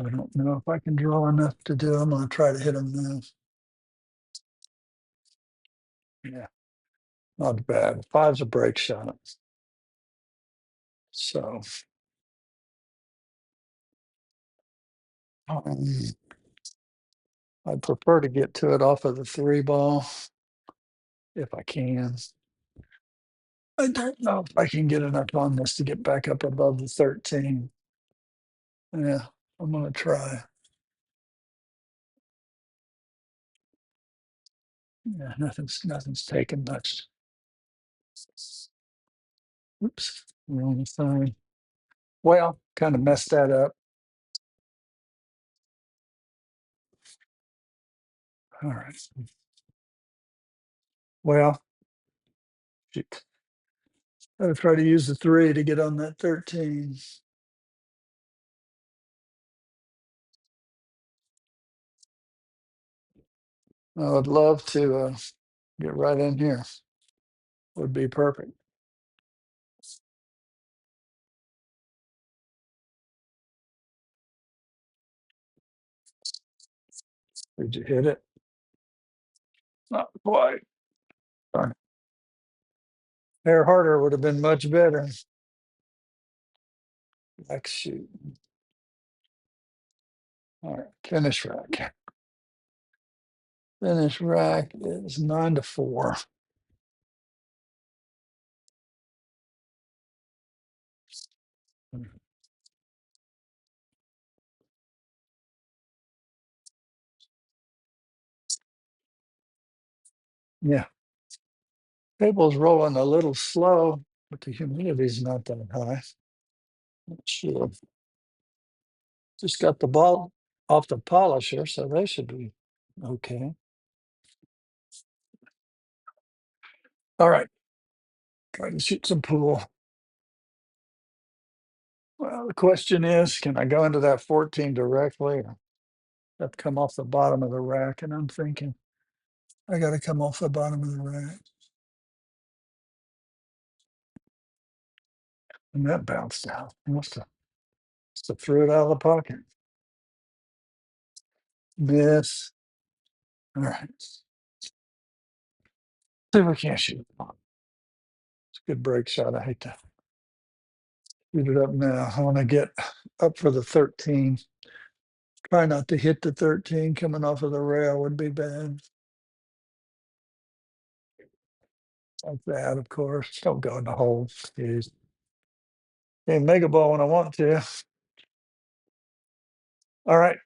I don't know if I can draw enough to do. I'm going to try to hit them now. Yeah, not bad. Five's a break shot. So um, I'd prefer to get to it off of the three ball if I can. I don't know if I can get enough on this to get back up above the 13. Yeah, I'm going to try. Yeah, nothing's taken much. Oops, wrong thing. Well, kind of messed that up. All right. Well, shoot. I'll try to use the three to get on that 13. I would love to get right in here. Would be perfect. Did you hit it? Not quite. Darn it. Hair harder would have been much better. Like shoot. All right, finish rack. Finish rack is 9-4. Yeah, table's rolling a little slow, but the humidity's not that high. Sure. Just got the ball off the polisher, so they should be okay. All right, try to shoot some pool. Well, the question is, can I go into that 14 directly or have to come off the bottom of the rack? And I'm thinking, I got to come off the bottom of the rack. And that bounced out. Must have threw it out of the pocket. Miss. All right. See if we can't shoot. It's a good break shot. I hate to shoot it up now. I want to get up for the 13. Try not to hit the 13 coming off of the rail would be bad. Like that, of course. Don't go in the hole. Jeez. Can't make a ball when I want to. All right.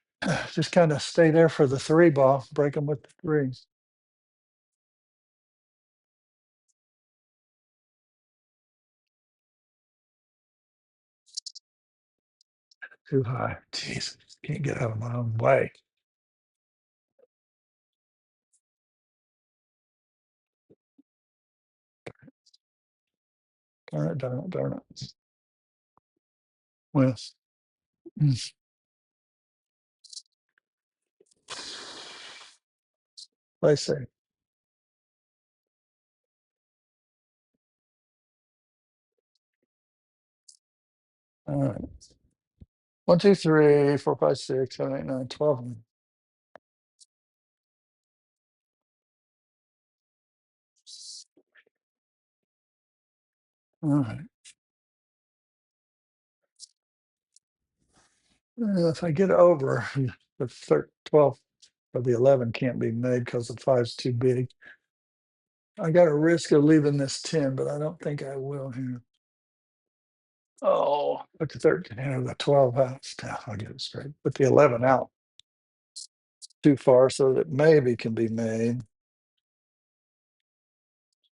Just kind of stay there for the three ball. Break them with the threes. Too high. Jeez. Can't get out of my own way. Darn it, darn it, darn it. Well, mm, I say. All right. 1, 2, 3, 4, 5, 6, 7, 8, 9, 12. All right. If I get over the 12 or the 11 can't be made because the five's too big. I got a risk of leaving this 10, but I don't think I will here. Oh, put the 13 or the 12 out. No, I'll get it straight. Put the 11 out too far so that maybe can be made.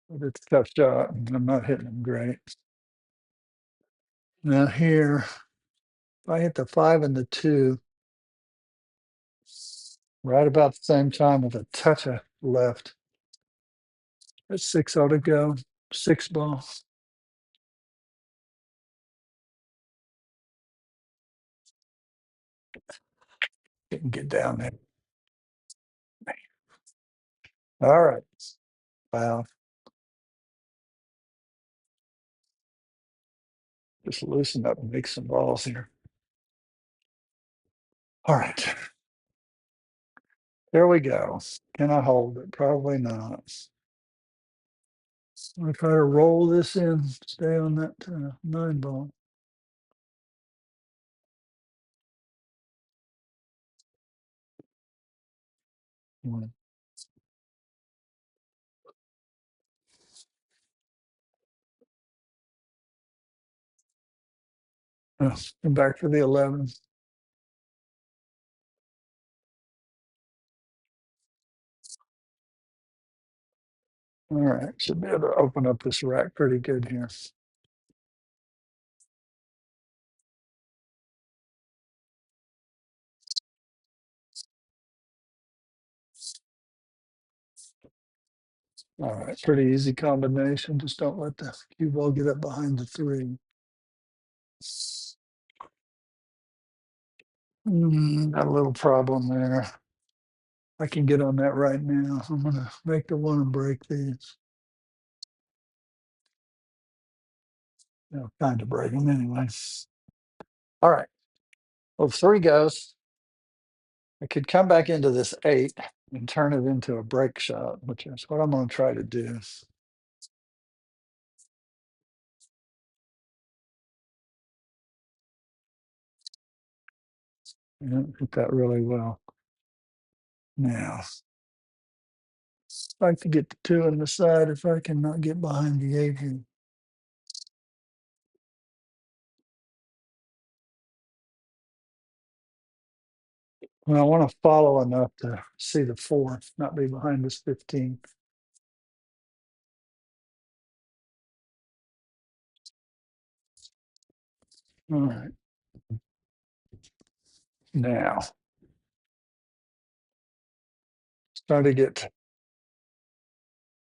But it's a tough shot. And I'm not hitting them great. Now here, if I hit the 5 and the 2, right about the same time with a touch of left, that 6 ought to go. 6 ball. Didn't get down there. All right. Wow. Just loosen up and make some balls here. All right, there we go. Can I hold it? Probably not. I'm gonna try to roll this in, stay on that 9 ball. Mm. Come back for the 11. All right, should be able to open up this rack pretty good here. All right, pretty easy combination. Just don't let the cue ball get up behind the 3. Got a little problem there. I can get on that right now. I'm gonna make the one and break these. Kind of break them anyway. All right. Well, if 3 goes, I could come back into this 8 and turn it into a break shot, which is what I'm going to try to do. And hit that really well. Now, I'd like to get the 2 on the side if I can not get behind the 8 here. Well, I want to follow enough to see the 4, not be behind this 15. All right. Now, try to get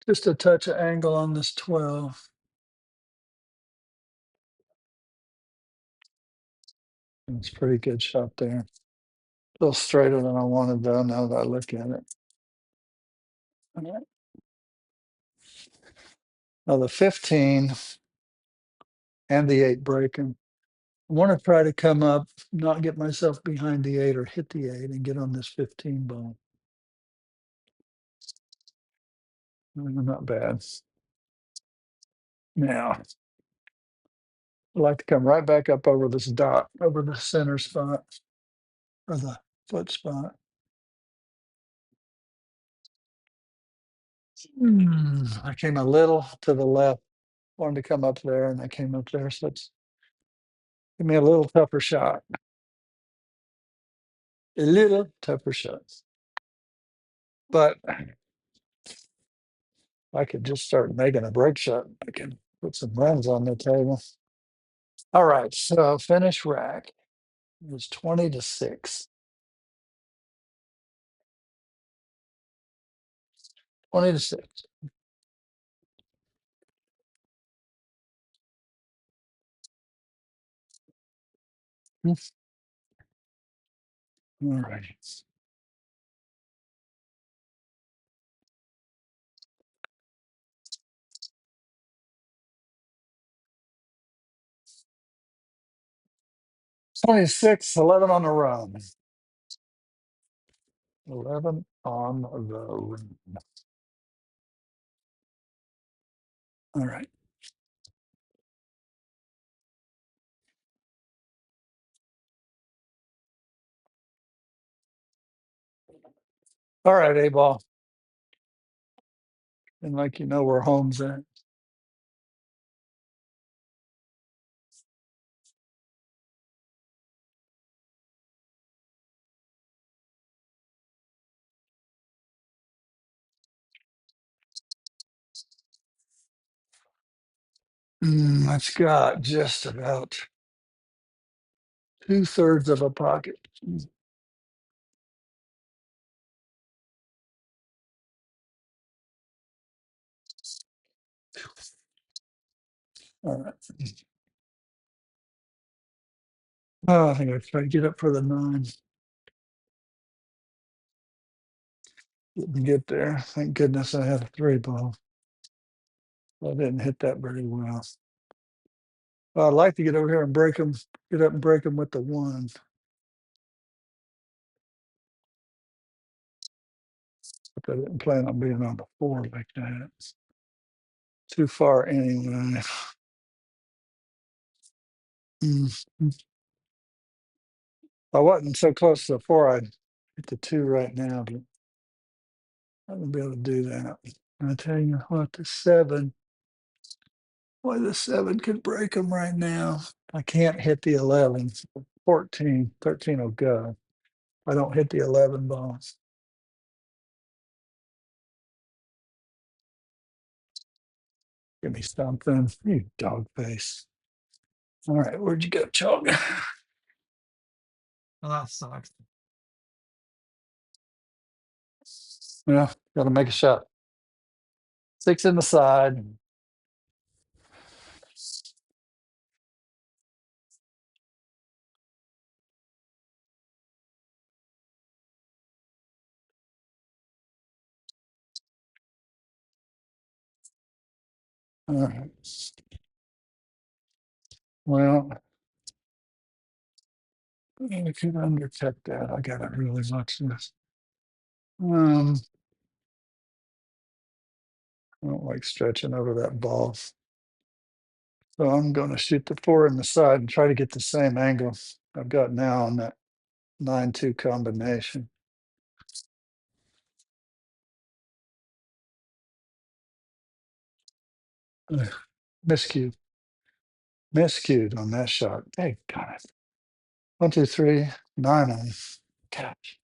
just a touch of angle on this 12. It's a pretty good shot there. A little straighter than I wanted though, now that I look at it. All right. Now the 15 and the 8 breaking. I want to try to come up, not get myself behind the 8 or hit the 8 and get on this 15 ball. Not bad. Now, I'd like to come right back up over this dot, over the center spot, or the foot spot. I came a little to the left, wanted to come up there, and I came up there, so it's give me a little tougher shot. A little tougher shot. But I could just start making a break shot. I can put some runs on the table. All right, so finish rack. It was 20-6. 20-6. All right. 26, 11 on the run. 11 on the run. All right. All right, A-ball. And like you know where home's at. It's got just about 2/3 of a pocket. All right. Oh, I think I tried to get up for the 9. Didn't get there. Thank goodness I had a 3 ball. I didn't hit that very well. Well, I'd like to get over here and break them, get up and break them with the 1. But I didn't plan on being on the floor like that. Too far anyway. If I wasn't so close to the four, I'd hit the two right now, but I wouldn't be able to do that. I tell you what, the seven, boy, the seven could break them right now. I can't hit the 11. 14, 13 will go. I don't hit the 11 balls. Give me something, you dog face. All right, where'd you go, Chalk? Oh, that sucks. Yeah, gotta make a shot. Six in the side. All right. Well, I could undercut that. I gotta really watch this. Um, I don't like stretching over that ball. So I'm gonna shoot the four in the side and try to get the same angle I've got now on that 9-2 combination. Ugh, miscued. Miscued on that shot. Hey, God. 1, 2, 3, 9 on catch.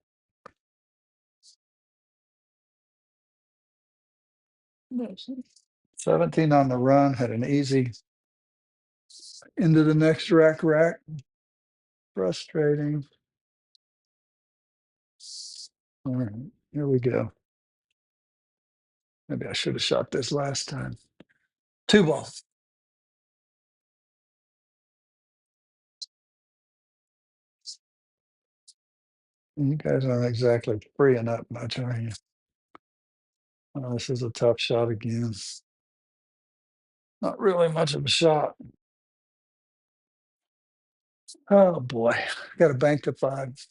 17 on the run, had an easy into the next rack. Frustrating. All right, here we go. Maybe I should have shot this last time. Two ball. You guys aren't exactly freeing up much, are you? Oh, this is a tough shot again. Not really much of a shot. Oh boy, got to bank to 5.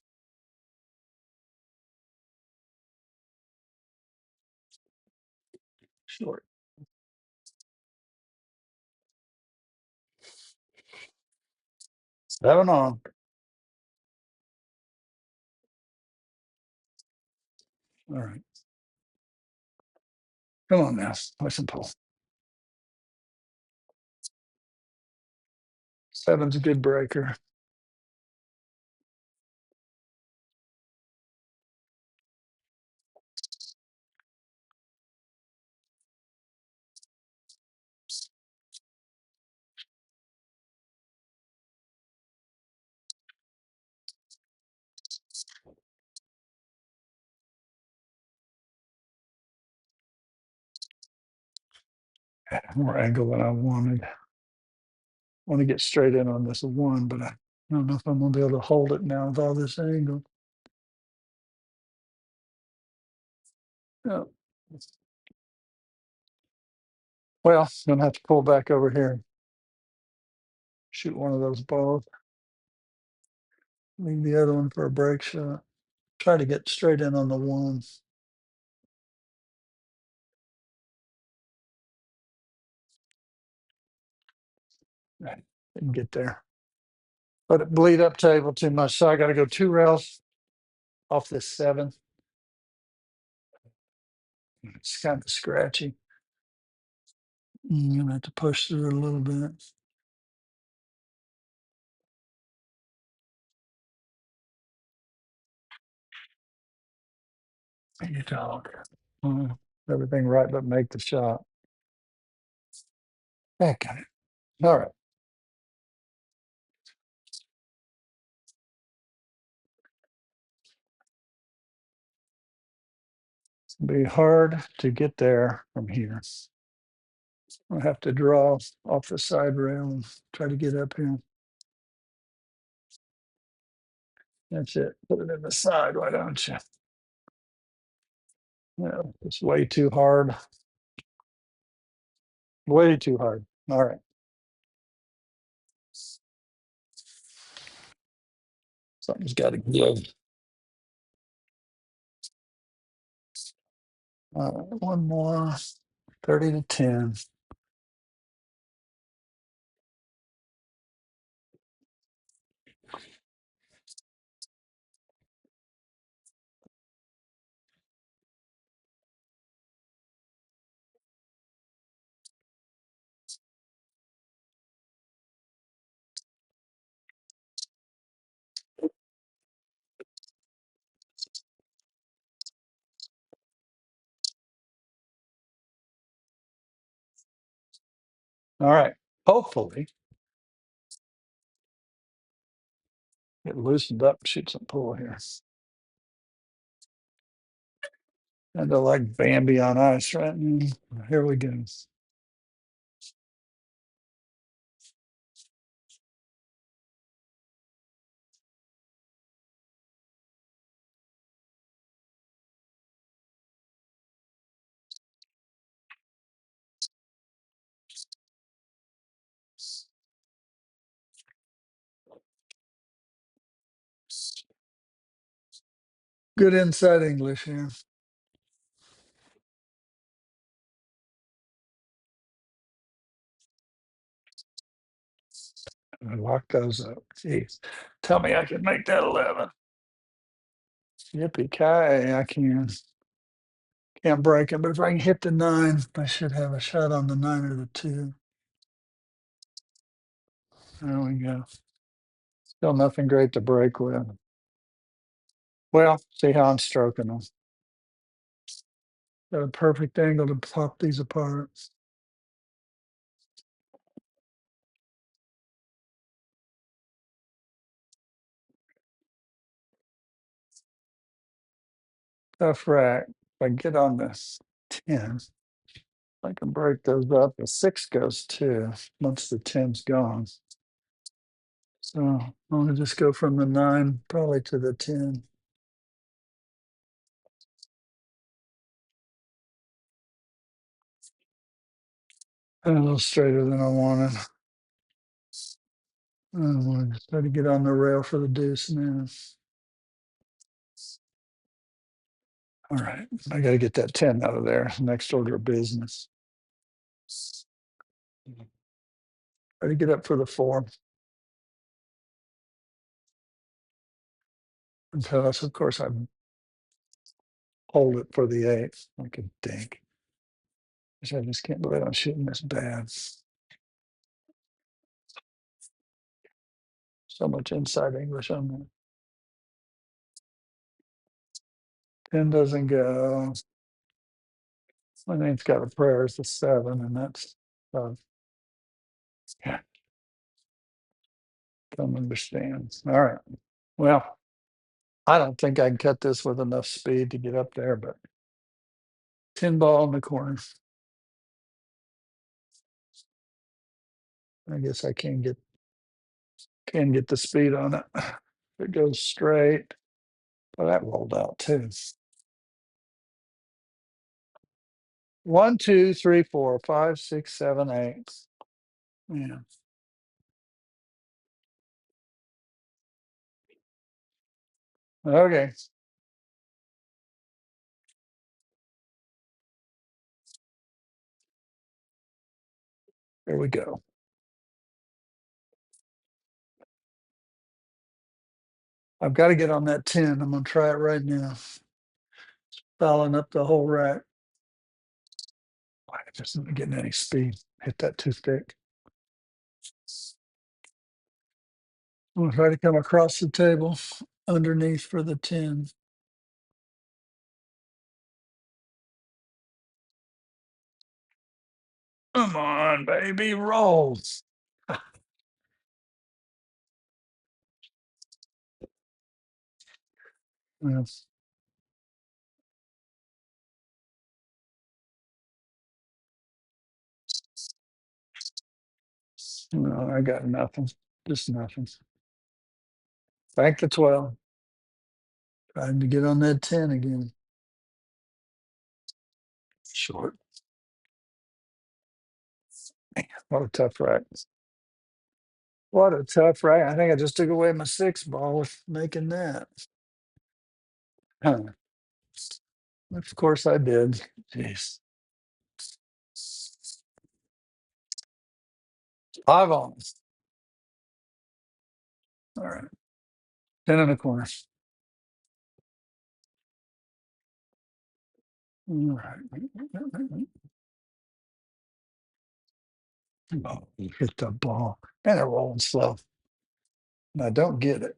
Short. 7 on. All right. Come on now. Push and pull. 7's a good breaker. More angle than I wanted. Want to get straight in on this one, but I don't know if I'm gonna be able to hold it now with all this angle. Yeah. Well, gonna have to pull back over here. Shoot one of those balls. Leave the other one for a break shot. Try to get straight in on the one. Right. Didn't get there. Let it bleed up table too much. So I got to go 2 rails off this 7. It's kind of scratchy. I'm gonna have to push through it a little bit. You dog. Everything right but make the shot. That got it. All right. It's gonna be hard to get there from here. I'll have to draw off the side rail and try to get up here. That's it. Put it in the side, why don't you? No, it's way too hard. Way too hard. All right. Something's got to give. One more. 30 to 10. All right. Hopefully it loosened up, shoot some pull here. And I like Bambi on ice right now. Here we go. Good inside English here. I lock those up. Jeez. Tell me I can make that 11. Yippee-ki-yay, I can. Can't break it, but if I can hit the 9, I should have a shot on the 9 or the 2. There we go. Still nothing great to break with. Well, see how I'm stroking them. Got a perfect angle to pop these apart. Tough rack. If I get on this 10, I can break those up. The 6 goes too once the 10's gone. So I'm going to just go from the 9 probably to the 10. A little straighter than I wanted. I'm going to try to get on the rail for the deuce now. All right, I got to get that 10 out of there. Next order of business. Try to get up for the 4. Until, of course, I hold it for the 8. Like a dink. I just can't believe I'm shooting this bad. So much inside English on that. 10 doesn't go. My name's got a prayer is the 7, and that's yeah. Don't understand. All right. Well, I don't think I can cut this with enough speed to get up there, but 10 ball in the corner. I guess I can get the speed on it. It goes straight. Well, that rolled out too. 1, 2, 3, 4, 5, 6, 7, 8. Yeah. Okay. Here we go. I've got to get on that 10. I'm going to try it right now. Fouling up the whole rack. I just not getting any speed. Hit that too thick. I'm going to try to come across the table underneath for the 10. Come on, baby, roll. Yes. No, I got nothing. Just nothing. Back to 12. Trying to get on that 10 again. Short. Man, what a tough rack. What a tough rack. I think I just took away my 6 ball with making that. Huh. Of course I did. Jeez. 5 on. All right. 10 in the corner. All right. Oh, you hit the ball. And they're rolling slow. And I don't get it.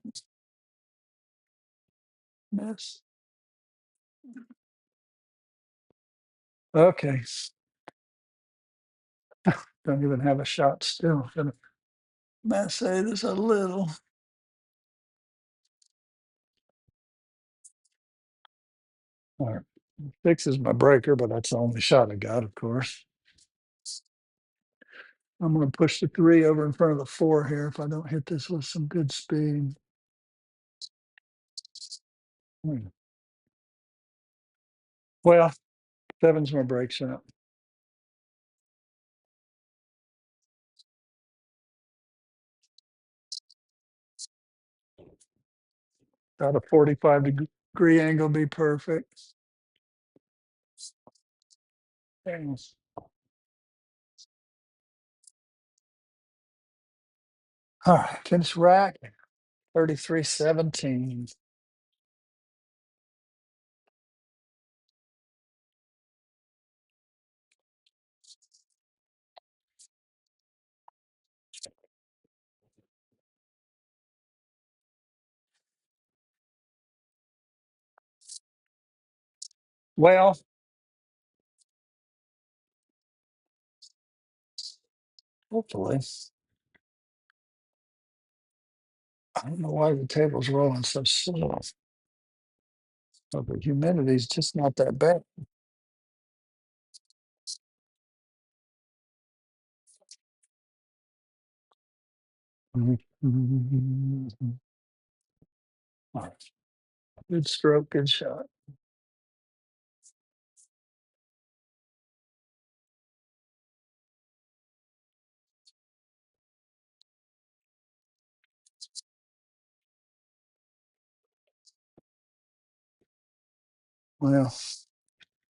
Miss. Okay. Don't even have a shot still. Gonna massage this a little. All right. Fixes my breaker, but that's the only shot I got, of course. I'm going to push the 3 over in front of the 4 here if I don't hit this with some good speed. Hmm. Well, 7's my break shot. Got a 45-degree angle, be perfect. Thanks. All right, finish rack, 33-17. Well, hopefully. I don't know why the table's rolling so slow. But the humidity's just not that bad. All right. Good stroke, good shot. Well,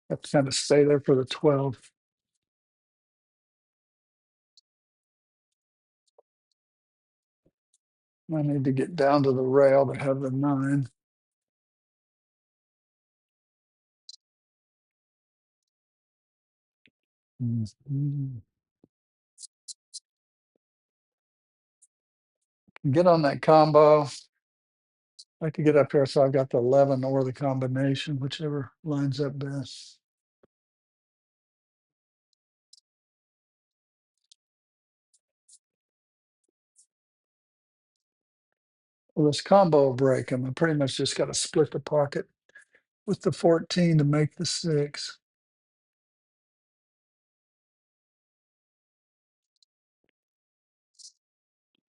have to kind of stay there for the 12. I need to get down to the rail to have the 9. Mhm. Get on that combo. I could get up here, so I've got the 11 or the combination, whichever lines up best. Well, this combo will break them. I pretty much just got to split the pocket with the 14 to make the 6.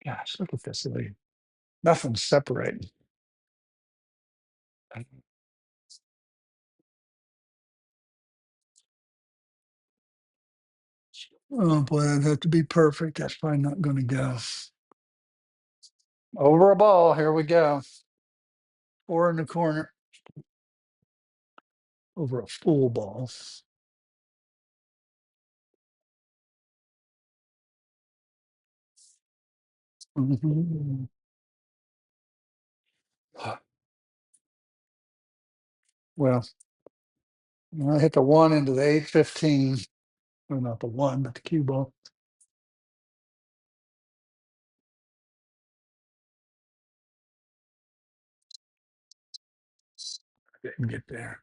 Gosh, look at this lead. Nothing's separating. Oh boy, I'd have to be perfect. That's probably not going to go. Over a ball. Here we go. 4 in the corner. Over a full ball. Mhm. Well, I hit the 1 into the 8-15. Well, not the 1, but the cue ball. Didn't get there.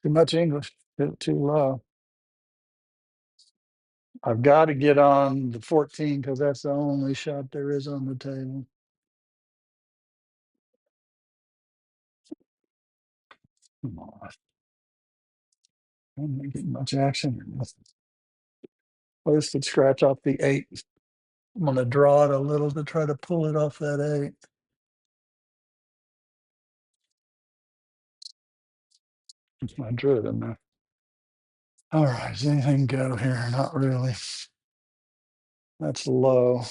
Too much English. Hit it too low. I've got to get on the 14 because that's the only shot there is on the table. Come on. I'm not getting much action or nothing. Well, this could scratch off the 8. I'm going to draw it a little to try to pull it off that 8. I drew it in there. All right. Does anything go here? Not really. That's low.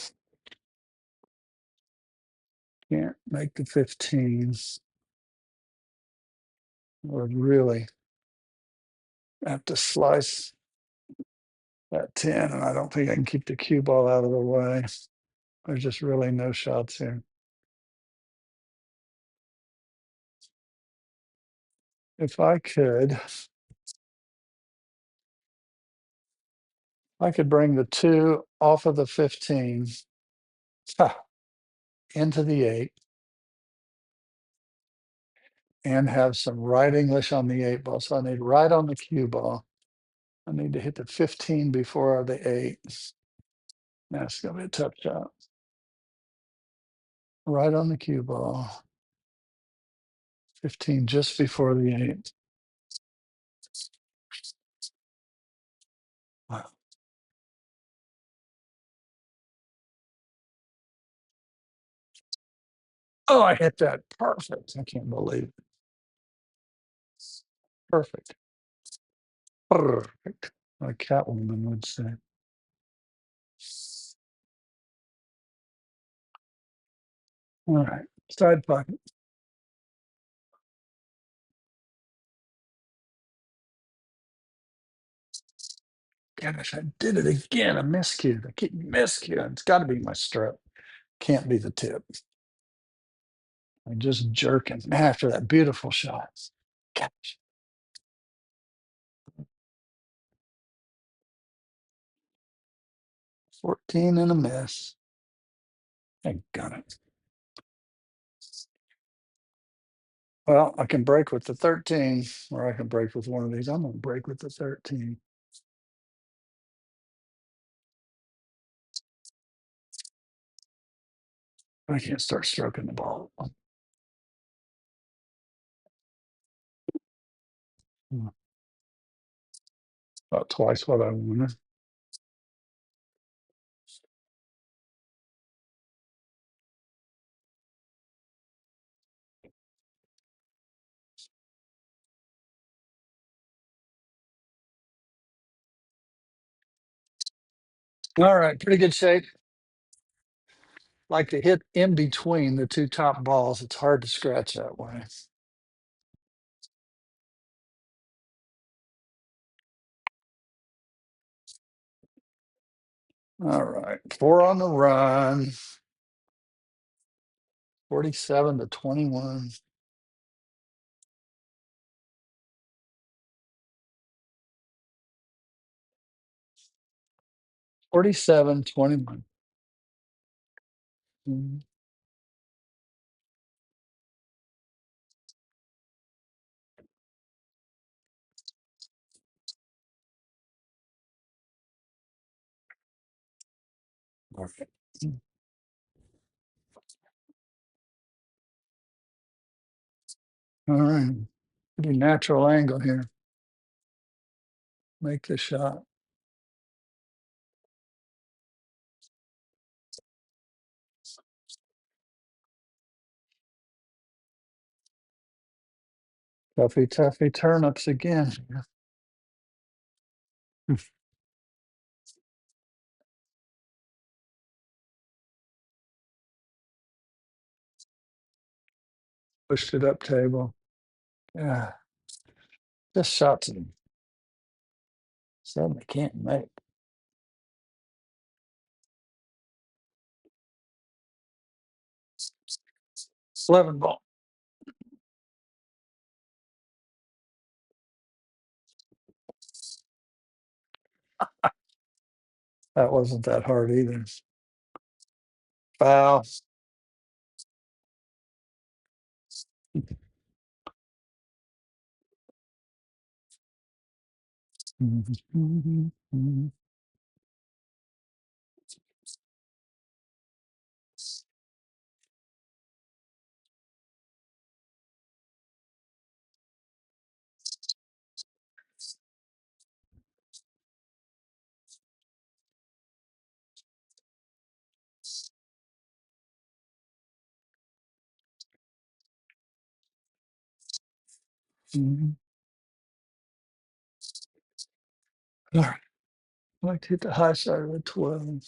Can't make the 15s. Or really. I have to slice that 10, and I don't think I can keep the cue ball out of the way. There's just really no shots here. If I could bring the 2 off of the 15 into the 8 and have some right English on the 8 ball. So I need right on the cue ball. I need to hit the 15 before the 8. That's going to be a tough shot. Right on the cue ball. 15 just before the 8. Wow. Oh, I hit that perfect. I can't believe it. Perfect. Perfect. Like Catwoman would say. All right. Side pocket. Gosh, I did it again. A miscue. I keep miscuing. It's got to be my stroke. Can't be the tip. I'm just jerking after that beautiful shot. Gosh. 14 and a miss. I got it. Well, I can break with the 13, or I can break with one of these. I'm going to break with the 13. I can't start stroking the ball. About twice what I wanted. All right, pretty good shape. Like to hit in between the 2 top balls. It's hard to scratch that way. All right, 4 on the run. 47 to 21. 47-21. Mhm. Okay. All right. Pretty natural angle here. Make the shot. Toughy, toughy turnips again. Pushed it up table. Yeah. Just shots and something I can't make. 11 ball. That wasn't that hard either. Foul. All right. I like to hit the high side of the 12.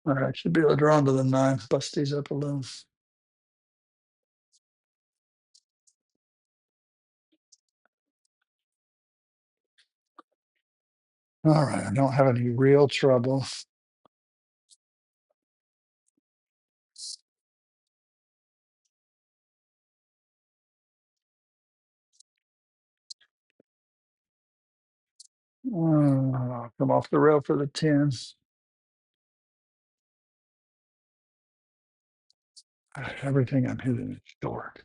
All right. Should be able to draw into the 9. Bust these up a little. All right, I don't have any real trouble. Come off the rail for the 10. Everything I'm hitting is short.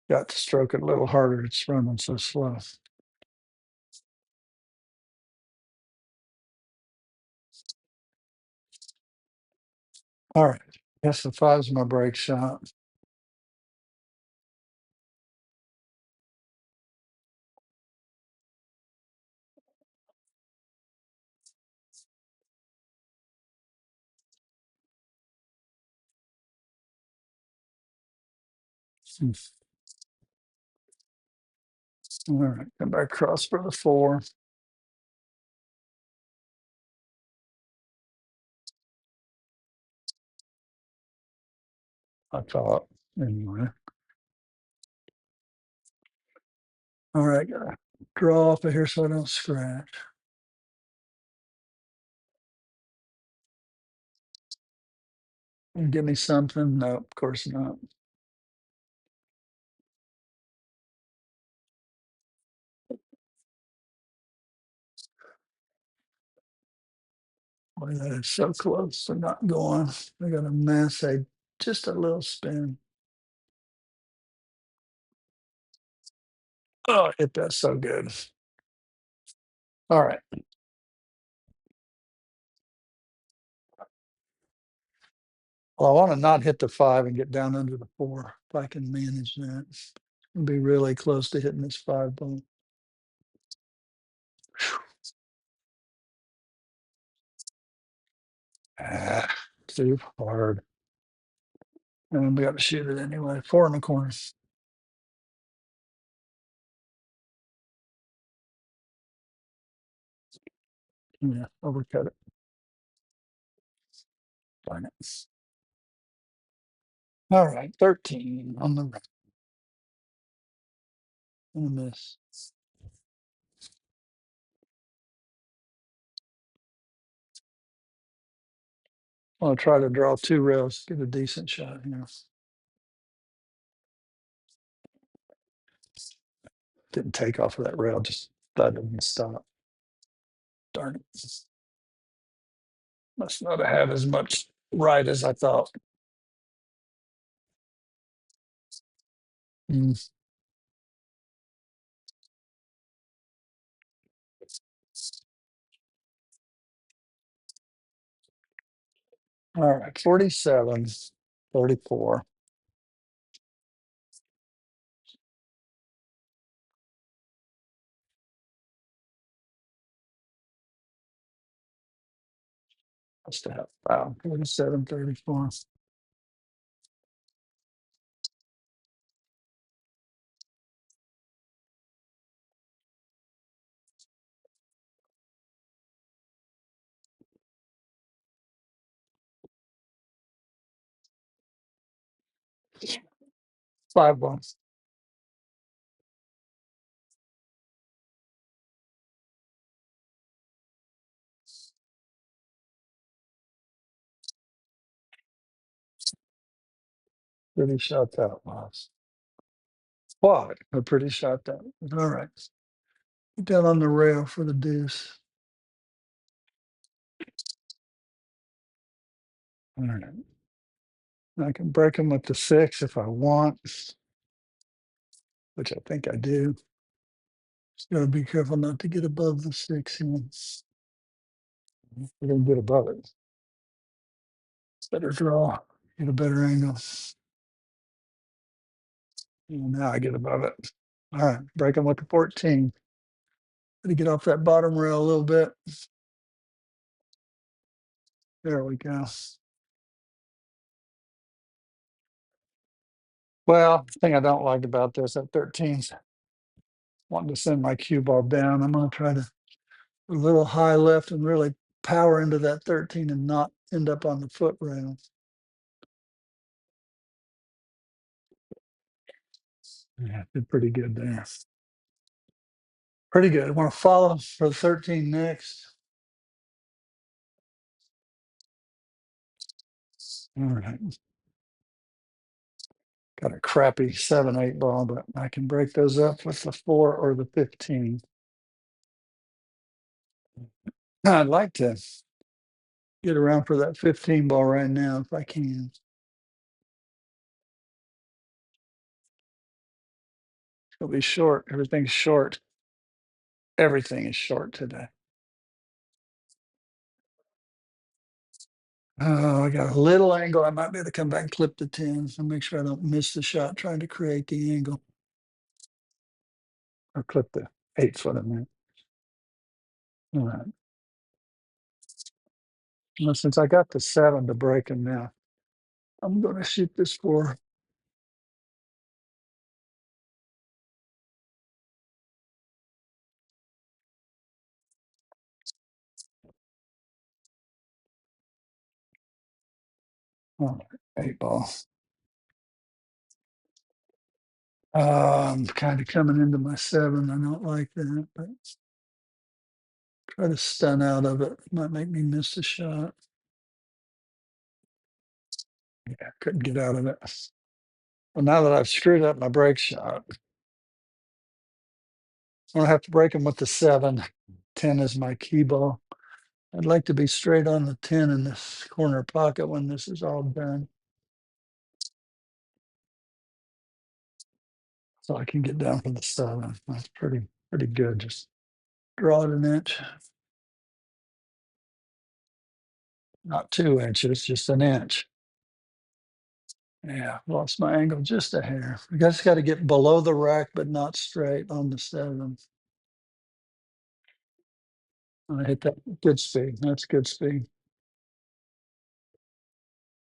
Got to stroke it a little harder. It's running so slow. All right. Guess the five's my break shot. Hmm. All right. Come back across for the 4. I thought. Anyway. All right. Gotta draw off of here so I don't scratch. And give me something. No, of course not. Boy, that is so close to not going. I got a mess. Just a little spin. Oh, hit that so good. All right. Well, I want to not hit the 5 and get down under the 4 if I can manage that. I'll be really close to hitting this 5 ball. Ah, too hard. And we got to shoot it anyway. 4 in the corner. Yeah, overcut it. Darn it. All right, 13 on the right. Gonna miss. I'll try to draw 2 rails, get a decent shot here. Didn't take off of that rail, just thought it didn't stop. Darn it. Must not have had as much right as I thought. Mm. All right, 47, 34. Must have. Wow, 47, 34. 5 1. Pretty shot that was. Quad, a pretty shot that. All right. Get down on the rail for the deuce. All right. I can break them with the 6 if I want, which I think I do. Just gotta be careful not to get above the 6 here. We're gonna get above it. Better draw, get a better angle. And now I get above it. All right, break them with the 14. Gotta get off that bottom rail a little bit. There we go. Well, the thing I don't like about this at 13's wanting to send my cue ball down. I'm gonna try to a little high left and really power into that 13 and not end up on the foot rail. Yeah, did pretty good there. Pretty good. I want to follow for the 13 next. All right. Got a crappy 7/8 ball, but I can break those up with the 4 or the 15. I'd like to get around for that 15 ball right now if I can. It'll be short. Everything's short. Everything is short today. Oh, I got a little angle. I might be able to come back and clip the 10. So make sure I don't miss the shot trying to create the angle. Or clip the 8-foot in there. All right. Well, since I got the 7 to break them now, I'm going to shoot this 4. Oh, 8 ball. I'm kind of coming into my 7. I don't like that, but try to stun out of it. Might make me miss the shot. Yeah, couldn't get out of it. Well, now that I've screwed up my break shot, I'm gonna have to break them with the 7. 10 is my key ball. I'd like to be straight on the 10 in this corner pocket when this is all done, so I can get down for the 7. That's pretty good. Just draw it an inch, not 2 inches, just an inch. Yeah, lost my angle just a hair. I just got to get below the rack, but not straight on the 7. I hit that good speed. That's good speed,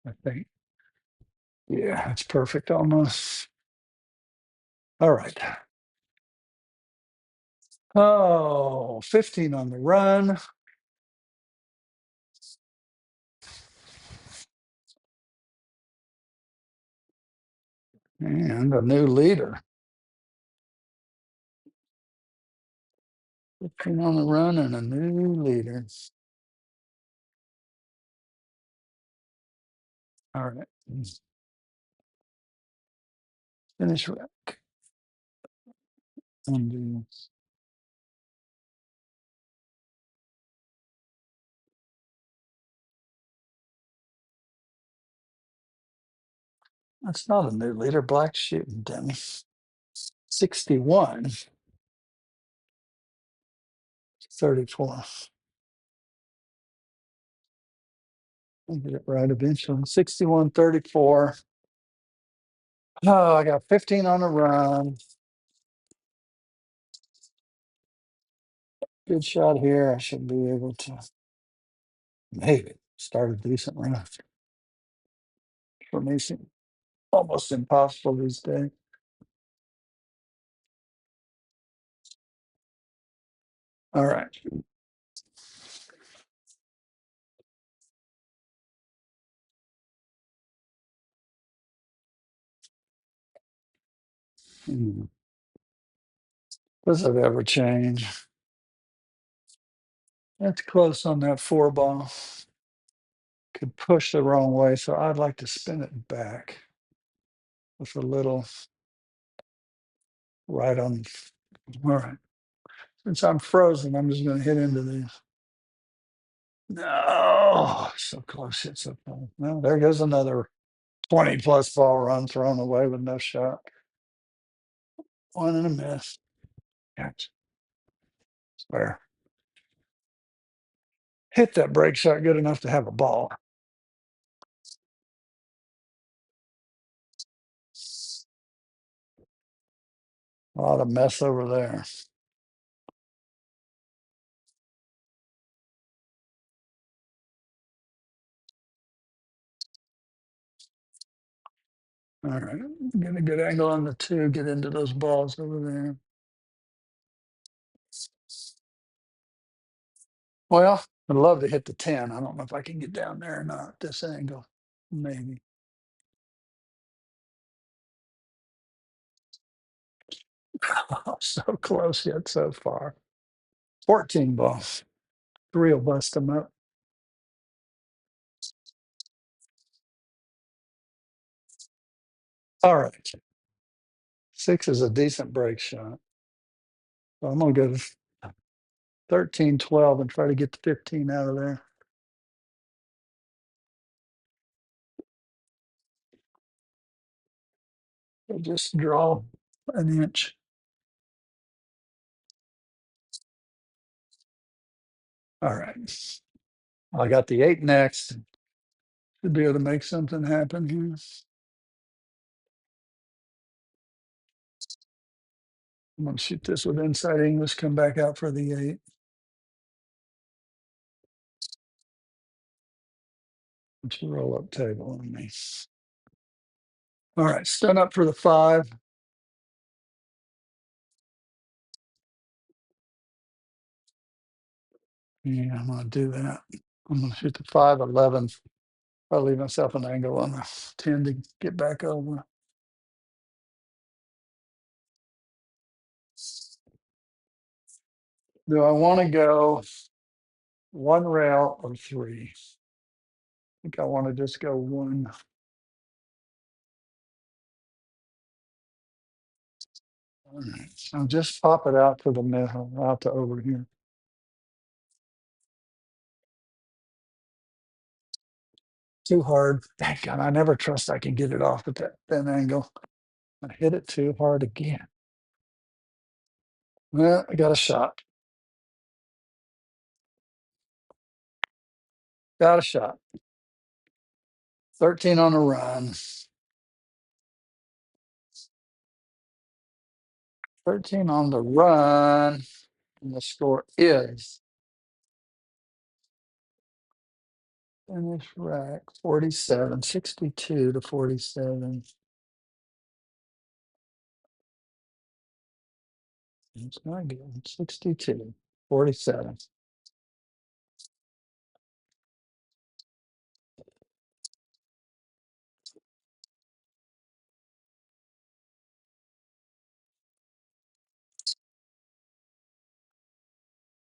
I think. Yeah, it's perfect almost. All right. Oh, 15 on the run. And a new leader. 15 on the run and a new leader. All right. Finish rack. Undo. That's not a new leader. Black shooting dummy. 61. 34. I'll get it right eventually. 61, 34. Oh, I got 15 on the run. Good shot here. I should be able to maybe start a decent run. For me, seems almost impossible these days. All right. Does it ever change? That's close on that 4 ball. Could push the wrong way, so I'd like to spin it back with a little right on. All right. Since I'm frozen, I'm just going to hit into these. No, so close. Hit so close. Well, there goes another 20 plus ball run thrown away with no shot. 1 and a miss. Gotcha. Square. Hit that break shot good enough to have a ball. A lot of mess over there. All right. Get a good angle on the 2, get into those balls over there. Well, I'd love to hit the 10. I don't know if I can get down there or not. This angle, maybe. So close yet so far. 14 ball. 3 will bust them up. All right. 6 is a decent break shot. So I'm going to go 13, 12 and try to get the 15 out of there. So just draw an inch. All right. I got the 8 next. Should be able to make something happen here. I'm going to shoot this with inside English, come back out for the 8. It's a roll up table on me. All right, stun up for the 5. Yeah, I'm going to do that. I'm going to shoot the 5, 11. I'll leave myself an angle on the 10 to get back over. Do I want to go 1 rail or 3? I think I want to just go 1. All right, so just pop it out to the middle, out to over here. Too hard. Thank God, I never trust I can get it off at that thin angle. I hit it too hard again. Well, I got a shot. Got a shot. 13 on the run. 13 on the run. And the score is finish rack 47, 62 to 47. It's not good. 62, 47.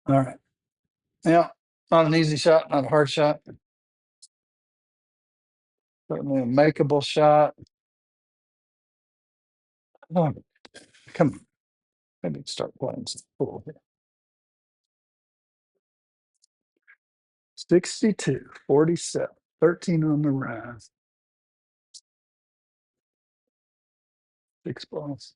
All right. Yeah, not an easy shot, not a hard shot. Certainly a makeable shot. Oh, come on. Maybe start playing some pool here. 62, 47, 13 on the rise. 6 balls.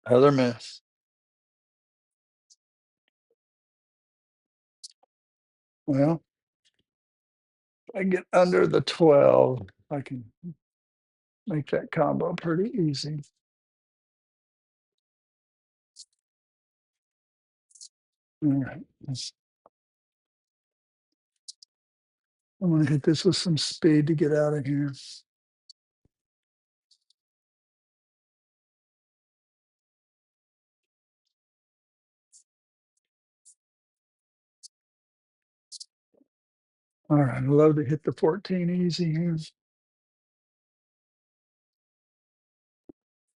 Other miss. Well, if I get under the 12, I can make that combo pretty easy. All right. I'm going to hit this with some speed to get out of here. All right. I'd love to hit the 14 easy here.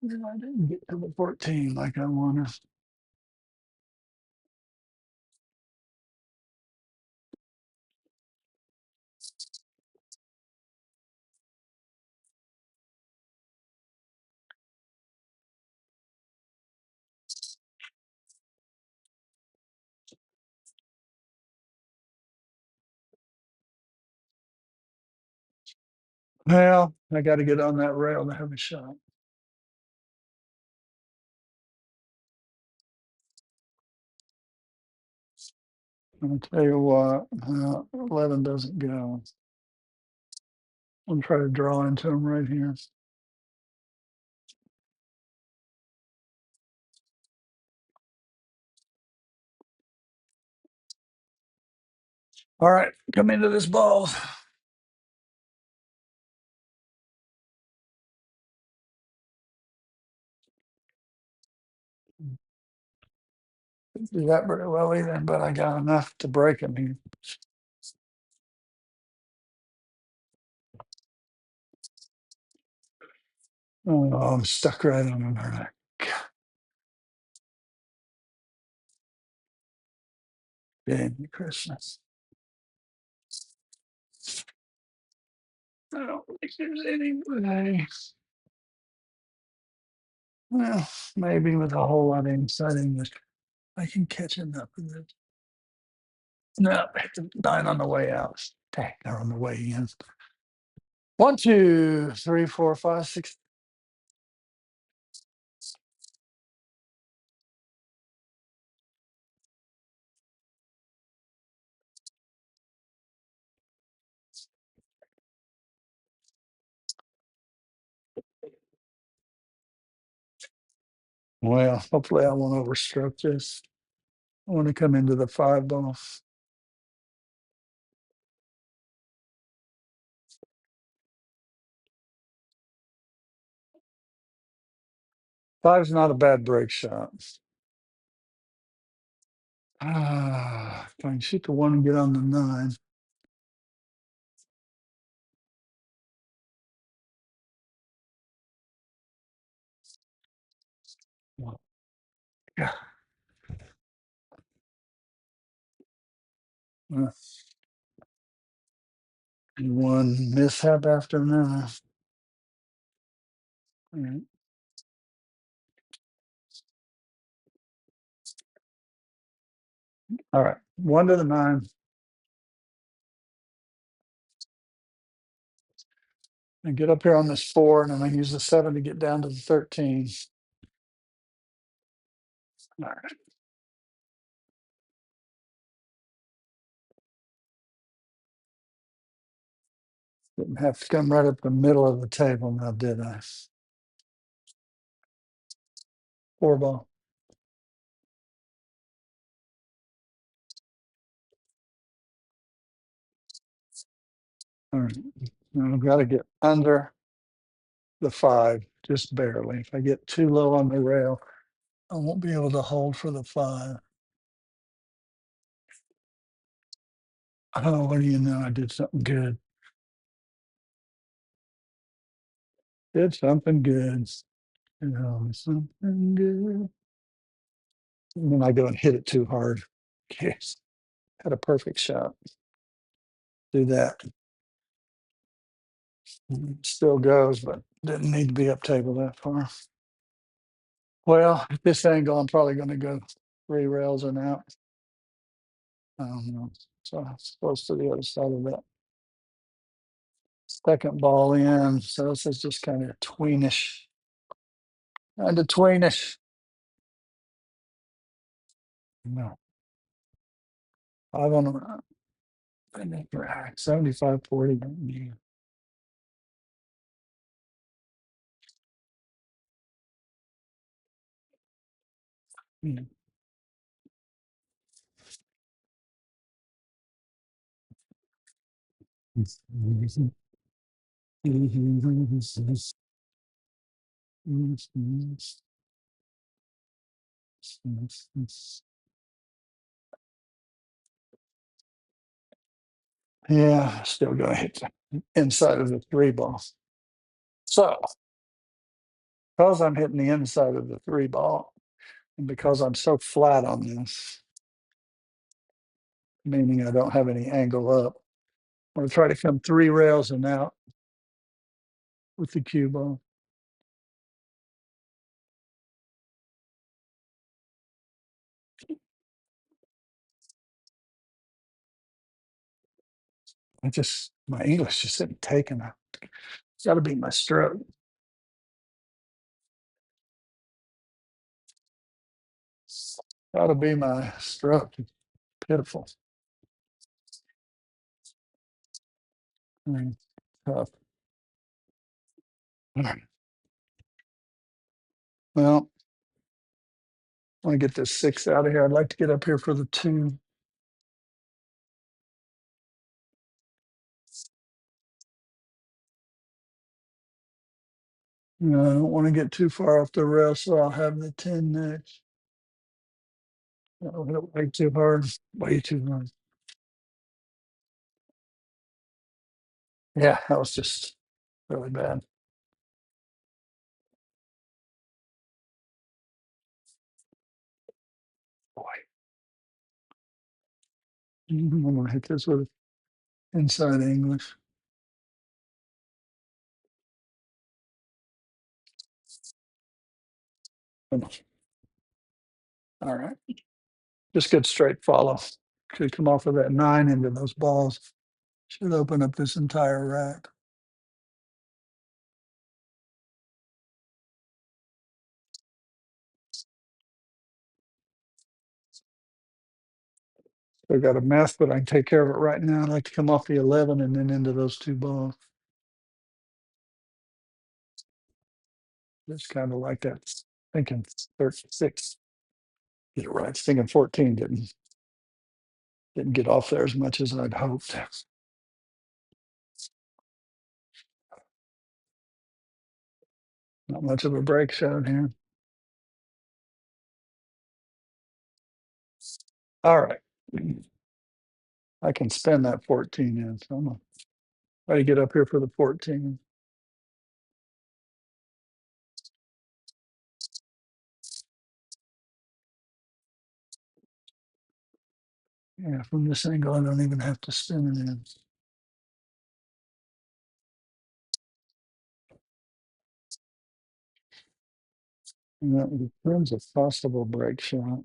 I didn't get to the 14 like I wanted. Well, I got to get on that rail to have a shot. I'll tell you what, 11 doesn't go. I'm try to draw into him right here. All right, come into this ball. Didn't do that very well either, but I got enough to break him here. Oh, I'm stuck right on him. Damn Christmas. I don't think there's any way. Well, maybe with a whole lot of inside English, I can catch him up with it. No, I hit the 9 on the way out. Dang, they're on the way in. 1, 2, 3, 4, 5, 6. Well, hopefully I won't overstroke this. I want to come into the 5 ball. Five's not a bad break shot. If I can shoot the 1 and get on the 9. Well, yeah. 1 mishap after another. All right. All right. 1 to the 9. And get up here on this 4, and then I use the 7 to get down to the 13. All right. Didn't have to come right up the middle of the table now, did I? 4 ball. All right. Now I've got to get under the 5, just barely. If I get too low on the rail, I won't be able to hold for the 5. Oh, what do you know? I did something good. Did something good. Something good. And then I go and hit it too hard. Yes. Had a perfect shot. Do that. Still goes, but didn't need to be up table that far. Well, at this angle, I'm probably going to go 3 rails and out. I don't know. So it's close to the other side of that. Second ball in. So this is just kind of tweenish. Kind of tweenish. No. 5 on the 75 40. Yeah. Yeah, still going to hit the inside of the 3 ball. So, because I'm hitting the inside of the 3 ball, and because I'm so flat on this, meaning I don't have any angle up, I'm going to try to come 3 rails and out with the cue ball. My English just isn't taking it. It's got to be my stroke. Got to be my stroke. It's pitiful. Tough. All right. Well, I want to get this 6 out of here. I'd like to get up here for the 2. No, I don't want to get too far off the rail, so I'll have the 10 next. I'll hit it way too hard, way too hard. Yeah, that was just really bad. Boy, I'm gonna hit this with inside English. All right, just good straight follow. Should come off of that 9 into those balls. Should open up this entire rack. I got a mess, but I can take care of it right now. I'd like to come off the 11 and then into those 2 balls. Just kind of like that. Thinking 36. Get it right. Thinking 14 didn't get off there as much as I'd hoped. Not much of a break shot here. All right. I can spend that 14 in. So I'm gonna try to get up here for the 14. Yeah, from this angle, I don't even have to spin it in. And that becomes a possible break shot.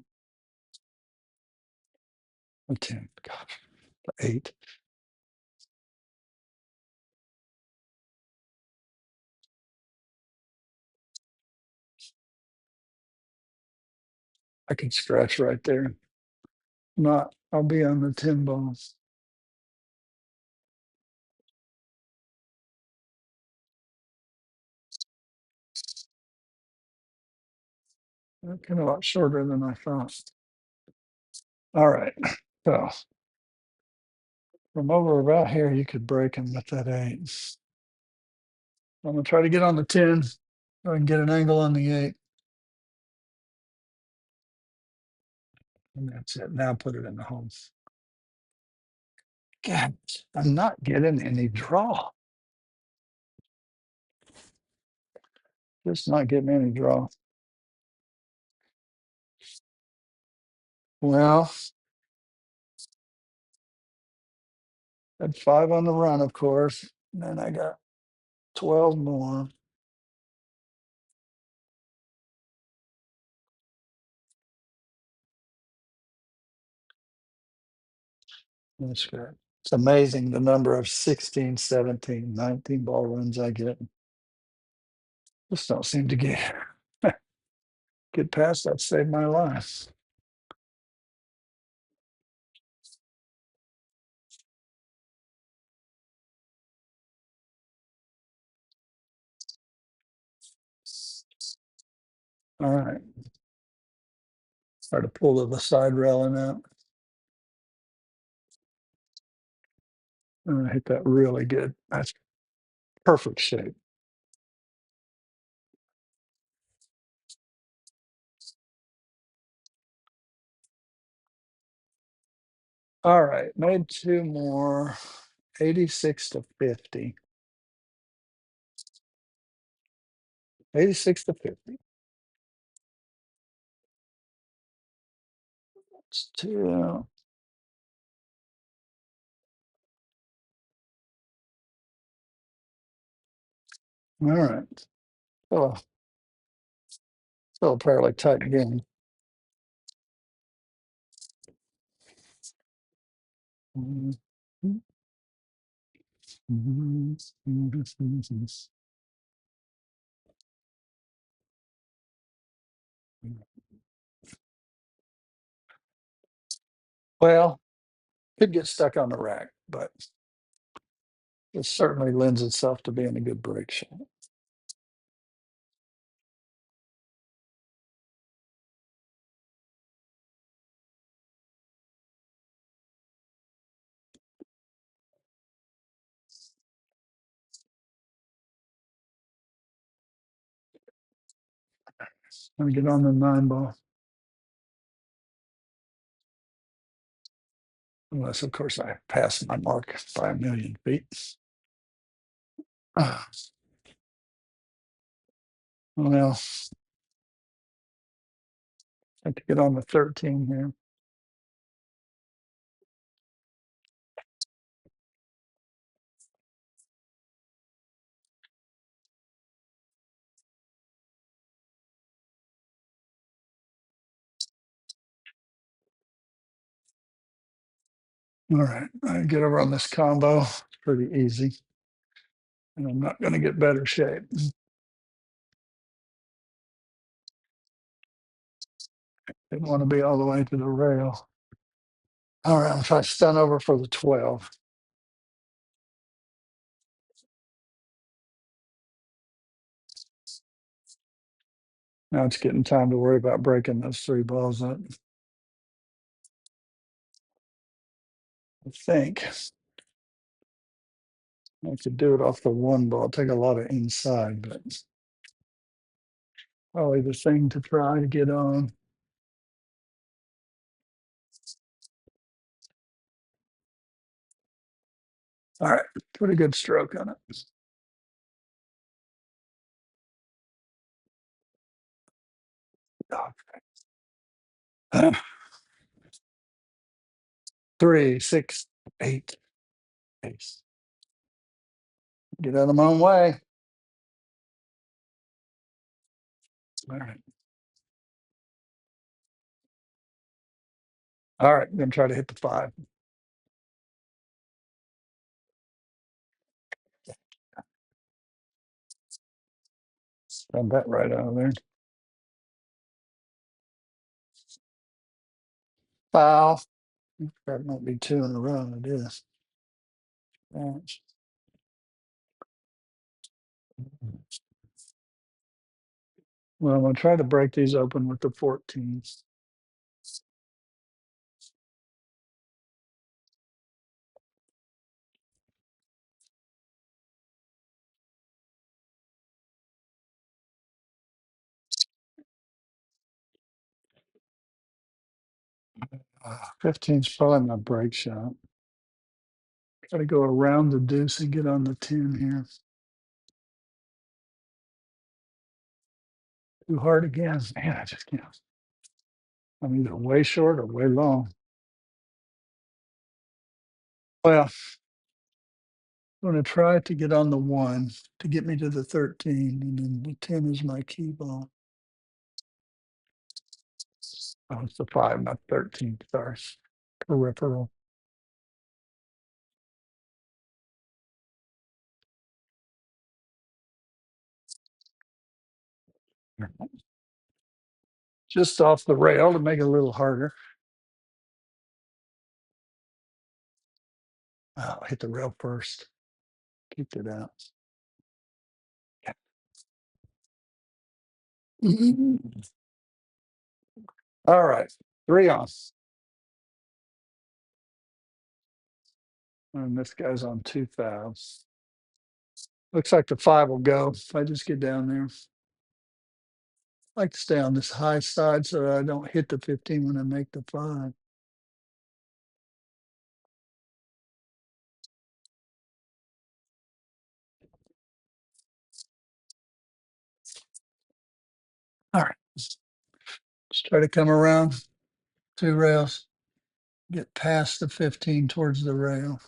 A 10. Gosh, 8. I can scratch right there. Not, I'll be on the 10 balls. Kind of a lot shorter than I thought. All right. So from over about here, you could break him with that 8. I'm gonna try to get on the 10 so I can get an angle on the 8. And that's it. Now put it in the hole. God, I'm not getting any draw. Just not getting any draw. Well, had 5 on the run, of course. And then I got 12 more. That's good. It's amazing the number of 16, 17, 19 ball runs I get. Just don't seem to get past that. Saved my life. All right. Try to pull the side railing out. And I hit that really good. That's perfect shape. All right. Made 2 more. 86 to 50. 86 to 50. It's 2. All right. Oh, still a fairly tight game. Mhm. Well, could get stuck on the rack, but it certainly lends itself to being a good break shot. Let me get on the 9 ball. Unless, of course, I pass my mark by 1,000,000 feet. Well, I have to get on the 13 here. All right, I get over on this combo. It's pretty easy. And I'm not going to get better shape. Didn't want to be all the way to the rail. All right, I'm trying to stun over for the 12. Now it's getting time to worry about breaking those 3 balls up. I think I could do it off the 1 ball. Take a lot of inside, but probably the thing to try to get on. All right, put a good stroke on it. Oh, 3, 6, 8. Ace. Get out of my own way. All right. All right, I'm gonna try to hit the 5. Send that right out of there. Foul. That might be 2 in a row. It is. Right. Well, I'm gonna try to break these open with the 14s. Uh, 15 is probably my break shot. Try to go around the deuce and get on the 10 here. Too hard again. Man, I just can't. I'm either way short or way long. Well, I'm going to try to get on the 1 to get me to the 13, and then the 10 is my key ball. Oh, it's the 5, not 13. Sorry. Peripheral. Just off the rail to make it a little harder. Oh, hit the rail first. Kicked it out. All right. 3 on. And this guy's on 2 fouls. Looks like the 5 will go if I just get down there. I like to stay on this high side so that I don't hit the 15 when I make the 5. All right. Just try to come around 2 rails, get past the 15 towards the rail.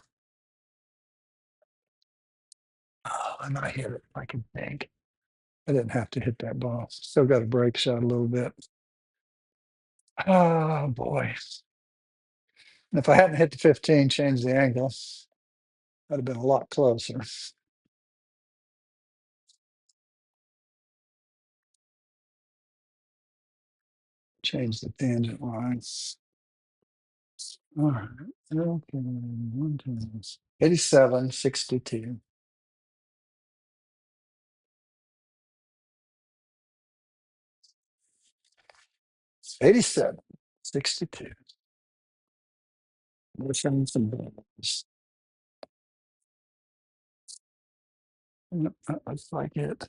Oh, and I hit it like a tank. I didn't have to hit that ball. Still got a break shot a little bit. Oh boy. And if I hadn't hit the 15, changed the angle, I'd have been a lot closer. Change the tangent lines. All right. Okay. 87, 62. 87, 62. Wishing some balls. Yep, that looks like it.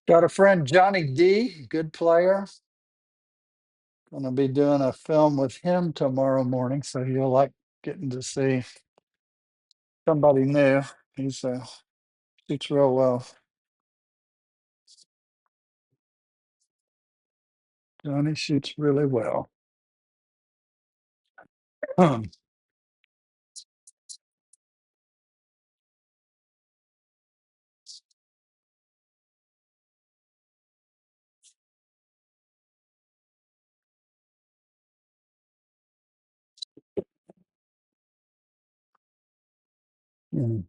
Got a friend, Johnny D, good player. Going to be doing a film with him tomorrow morning, so you'll like getting to see somebody new. He's shoots real well. Johnny shoots really well. Um, mm,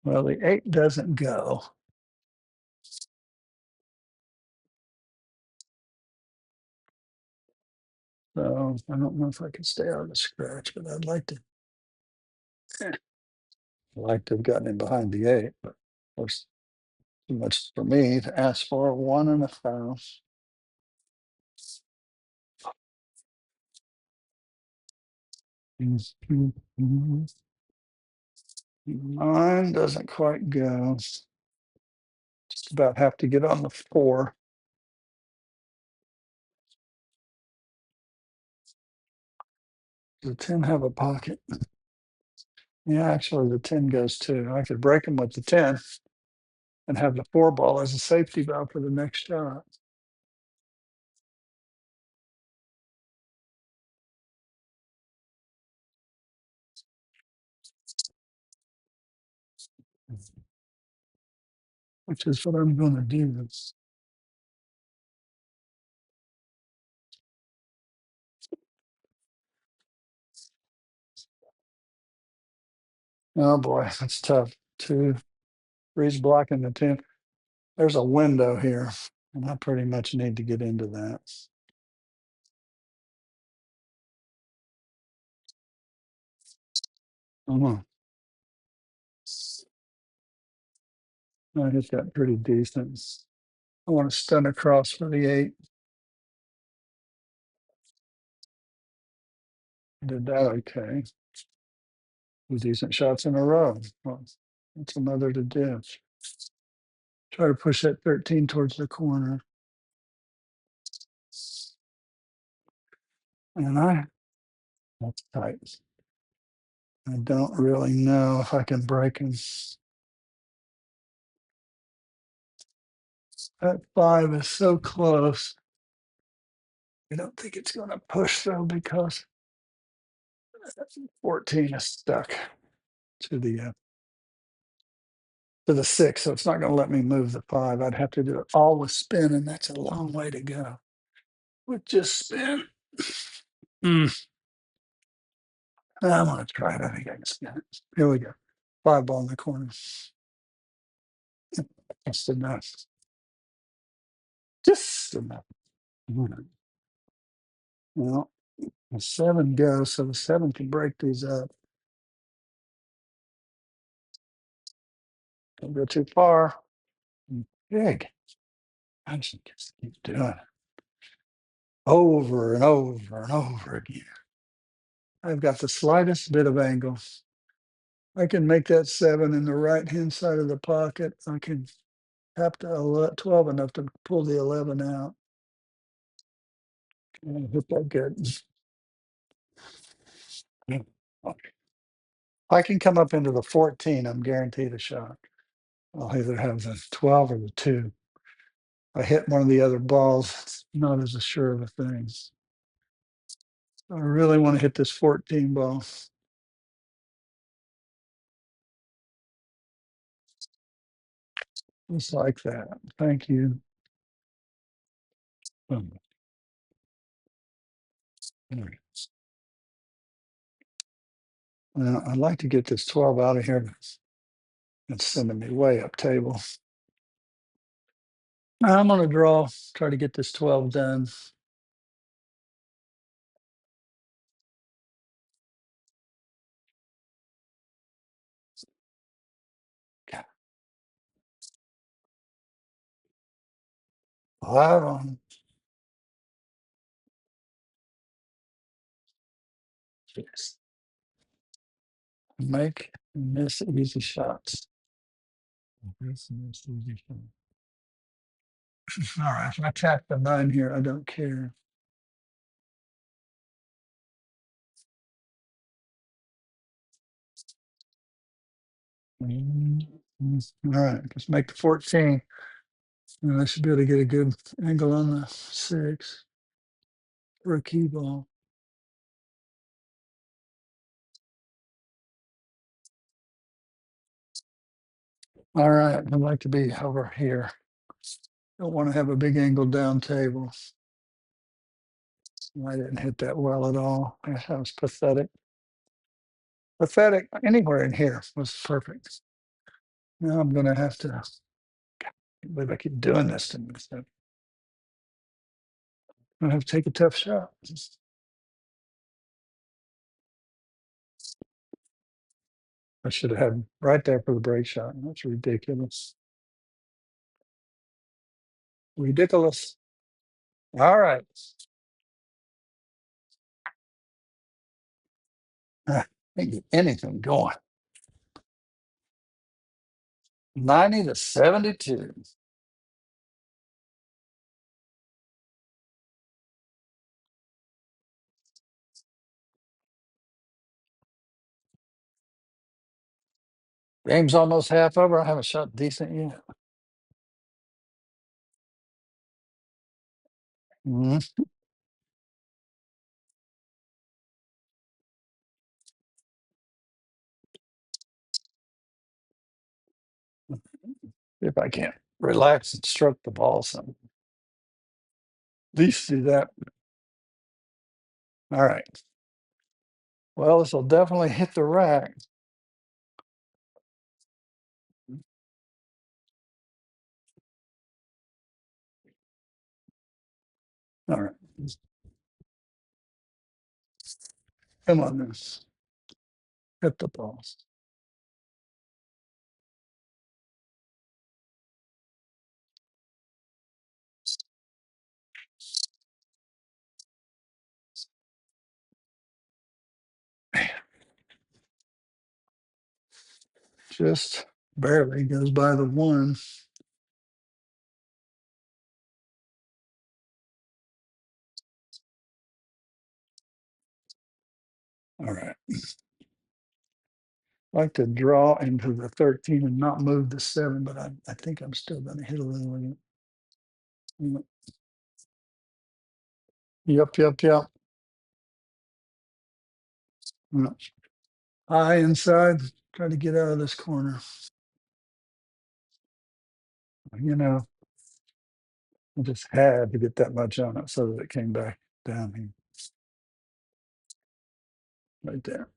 well, the 8 doesn't go. So I don't know if I can stay out of the scratch, but I'd like to. I'd like to have gotten in behind the 8, but of course, too much for me to ask for. 1 and a foul. Mine doesn't quite go. Just about have to get on the 4. Does the 10 have a pocket? Yeah, actually, the 10 goes too. I could break them with the 10 and have the 4 ball as a safety valve for the next shot. Which is what I'm going to do. Oh boy, that's tough. 2, 3's blocking the 10. There's a window here, and I pretty much need to get into that. Oh, I hit that pretty decent. I want to stun across for the 8. Did that okay. 2 decent shots in a row. Well, that's another to do. Try to push that 13 towards the corner. And that's tight. I don't really know if I can break him. That 5 is so close. I don't think it's going to push though, because 14 is stuck to the 6, so it's not going to let me move the 5. I'd have to do it all with spin, and that's a long way to go with just spin. Mm. I'm going to try it. I think I can spin it. Here we go. 5 ball in the corner. Just enough. Just enough. Well, the 7 goes, so the 7 can break these up. Don't go too far. Big. I just keep doing it over and over and over again. I've got the slightest bit of angle. I can make that 7 in the right hand side of the pocket. I can tap the 12 enough to pull the 11 out. And hit that good. I can come up into the 14. I'm guaranteed a shot. I'll either have the 12 or the 2. I hit one of the other balls, it's not as sure of a thing. I really want to hit this 14 ball. Just like that. Thank you. Um, anyway. Now, I'd like to get this 12 out of here, but it's sending me way up table. I'm going to draw, try to get this 12 done. God, 5 on. Yes. Make and miss easy shots. Miss and miss easy shots. All right, if I tap the 9 here, I don't care. All right, let's make the 14. And I should be able to get a good angle on the 6 for a key ball. All right, I'd like to be over here. Don't want to have a big angle down table. I didn't hit that well at all. That was pathetic. Pathetic anywhere in here was perfect. Now I'm going to have to, I can't believe I keep doing this to myself. I'm going to have to take a tough shot. I should have had right there for the break shot. That's ridiculous. Ridiculous. All right. Can't get anything going. 90 to 72. Game's almost half over. I haven't shot decent yet. Mhm. If I can't relax and stroke the ball some. At least do that. All right. Well, this will definitely hit the rack. All right. Come on, this. Hit the balls. Just barely goes by the 1. All right. I like to draw into the 13 and not move the 7, but I think I'm still going to hit a little with it. Yep, yep, yep. Yep. High inside, try to get out of this corner. You know, I just had to get that much on it so that it came back down here. Right there.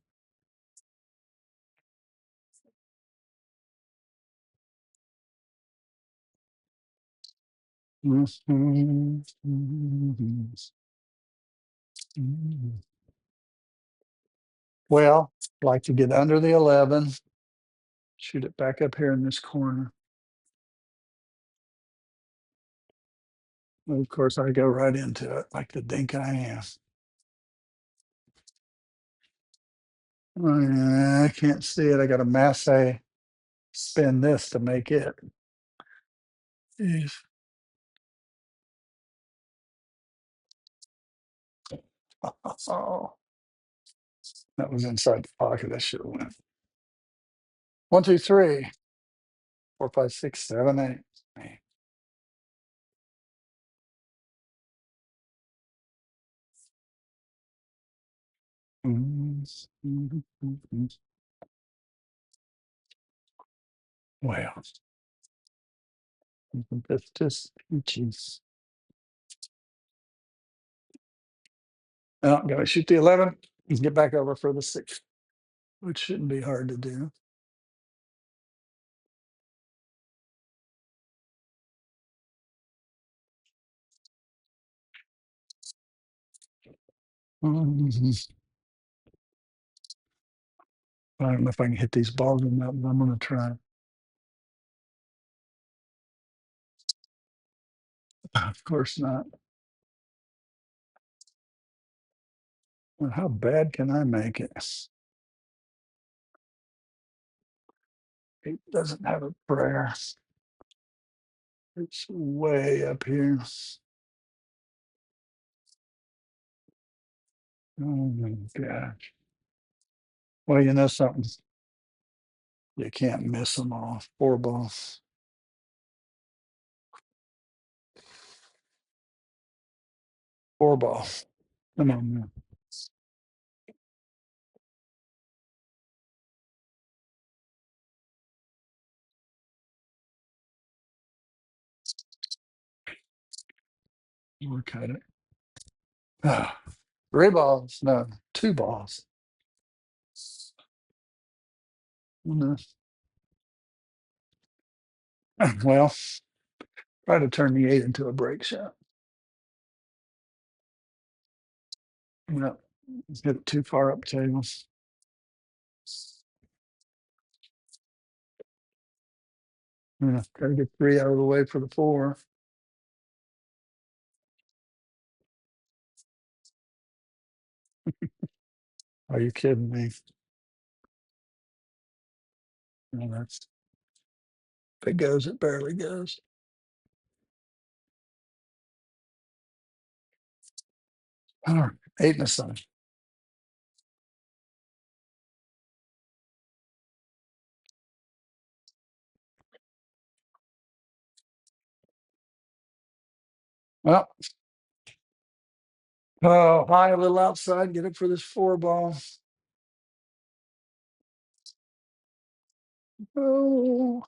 Well, like to get under the 11, shoot it back up here in this corner. Of course, I go right into it like the dink I am. Oh, yeah, I can't see it. I got to masse spin this to make it. Jeez. Oh, that was inside the pocket. I should have went. 1, 2, 3, 4, 5, 6, 7, 8. Man. Well, that's just peaches. Now I'm going to shoot the 11 and get back over for the 6, which shouldn't be hard to do. Mhm. I don't know if I can hit these balls or not, but I'm going to try. Of course not. Well, how bad can I make it? It doesn't have a prayer. It's way up here. Oh my gosh. Well, you know something? You can't miss them all. Four balls. Four ball. Come on, man. Look at it. Ah, three balls. No, two balls. No. Well, try to turn the eight into a break shot. No, hit it too far up table. Yeah, gotta get three out of the way for the four. Are you kidding me? No, that's if it goes, it barely goes. All right, eight and a seven. Well, oh, high a little outside, get it for this four ball. Oh.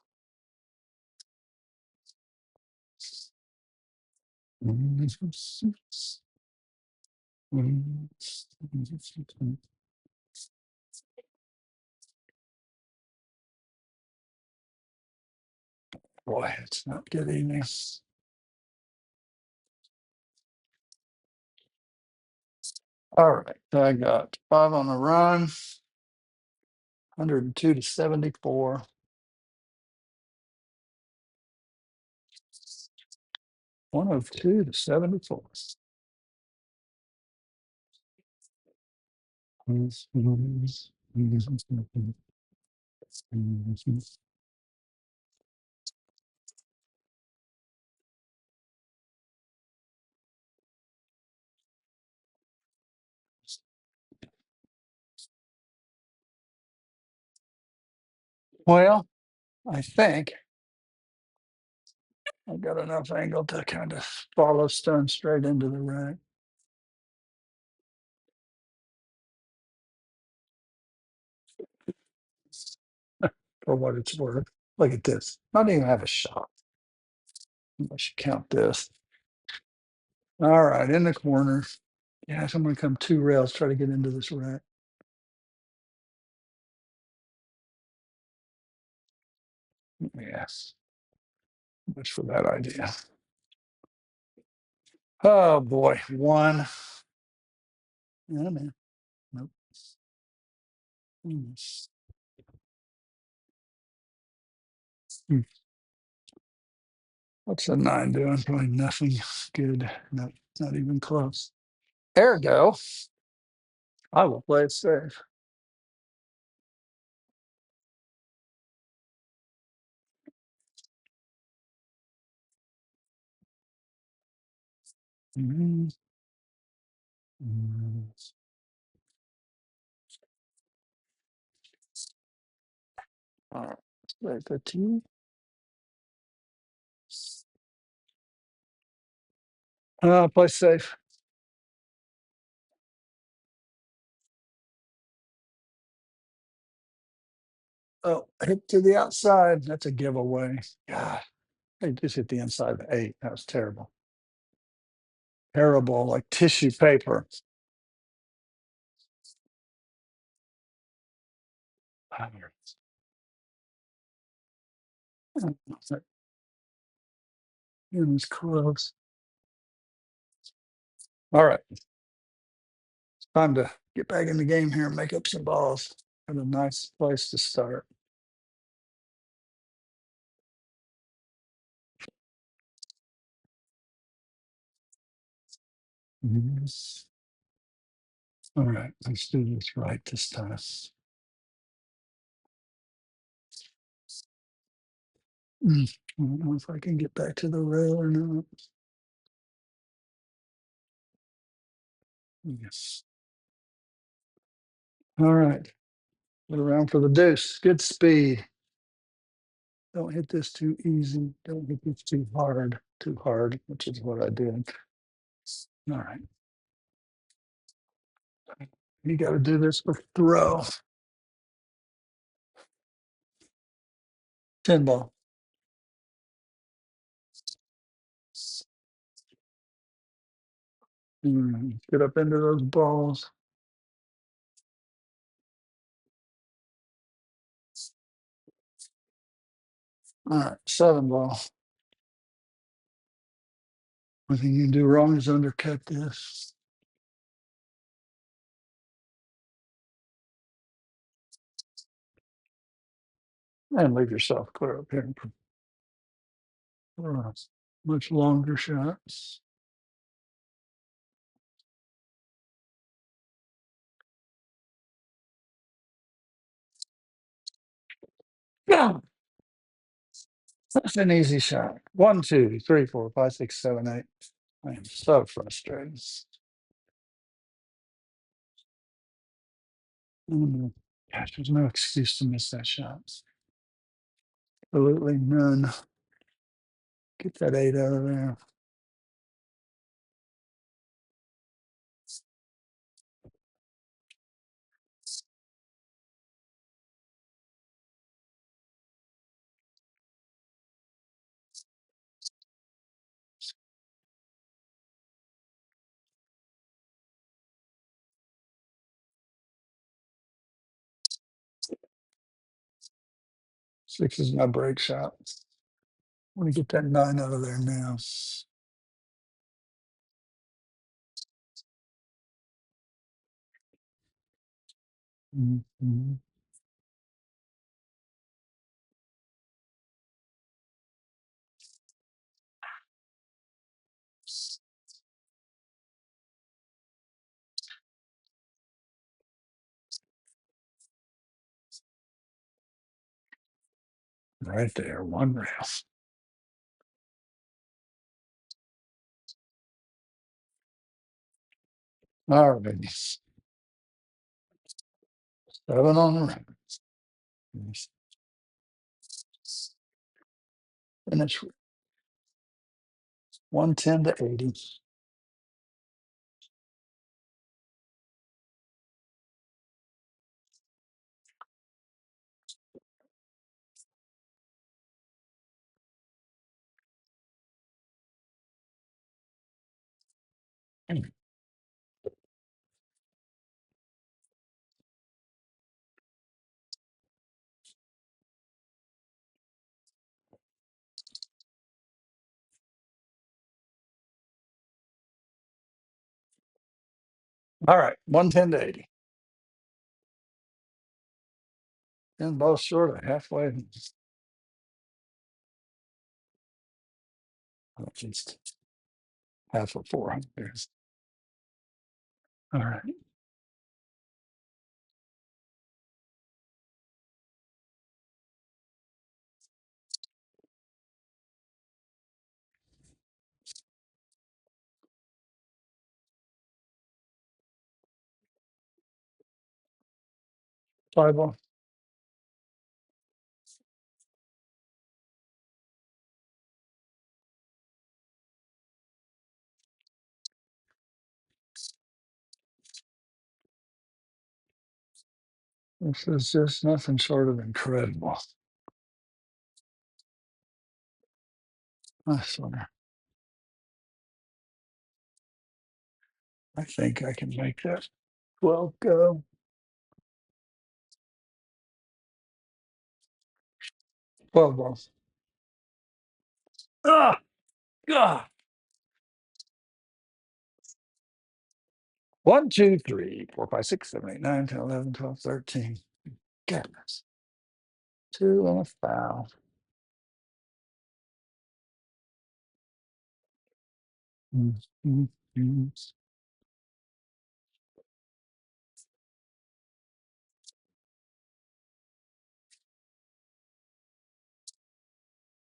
Boy, it's not getting me. All right, I got five on the run, 102 to 74. 102 to 74. Well, I think I've got enough angle to kind of follow stone straight into the rack. For what it's worth. Look at this. Not even have a shot. I should count this. All right, in the corner. Yes, I'm going to come two rails, try to get into this rack. Yes. Much for that idea. Oh boy, one. Yeah, man. Nope. Mm. Hmm. What's the nine doing? Probably nothing good. No, not even close. Ergo, I will play it safe. Mhm. Mm. All right, let's play 15. Play safe. Oh, hit to the outside. That's a giveaway. God, I just hit the inside of the eight. That was terrible. Terrible, like tissue paper. It was close. All right, time to get back in the game here and make up some balls. Got a nice place to start. Yes. All right, let's do this right this time. I don't know if I can get back to the rail or not. Yes. All right. Put around for the deuce. Good speed. Don't hit this too easy. Don't hit this too hard. Too hard, which is what I did. All right. You got to do this with throw. 10 ball. Get up into those balls. All right. 7 ball. One thing you can do wrong is undercut this. And leave yourself clear up here for much longer shots. Yeah. That's an easy shot. 1, 2, 3, 4, 5, 6, 7, 8. I am so frustrated. Gosh, there's no excuse to miss that shot. Absolutely none. Get that 8 out of there. Six is my break shot. I want to get that 9 out of there now. Mhm. Right there, 1 rail. All righty. 7 on the round. Finish 110 to 80. All right, 110 to 80. And both short of halfway. At least half of 400. All right. Five on. This is just nothing short of incredible. I swear. I think I can make that 12 go. 12 balls. Ah, God. 1, 2, 3, 4, 5, 6, 7, 8, 9, 10, 11, 12, 13. Goodness. 2 and a foul. Mm, mm, mm.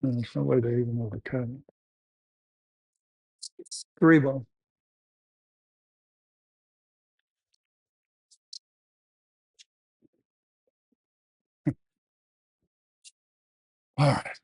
And there's no way to even overcut it. 3 ball. All right.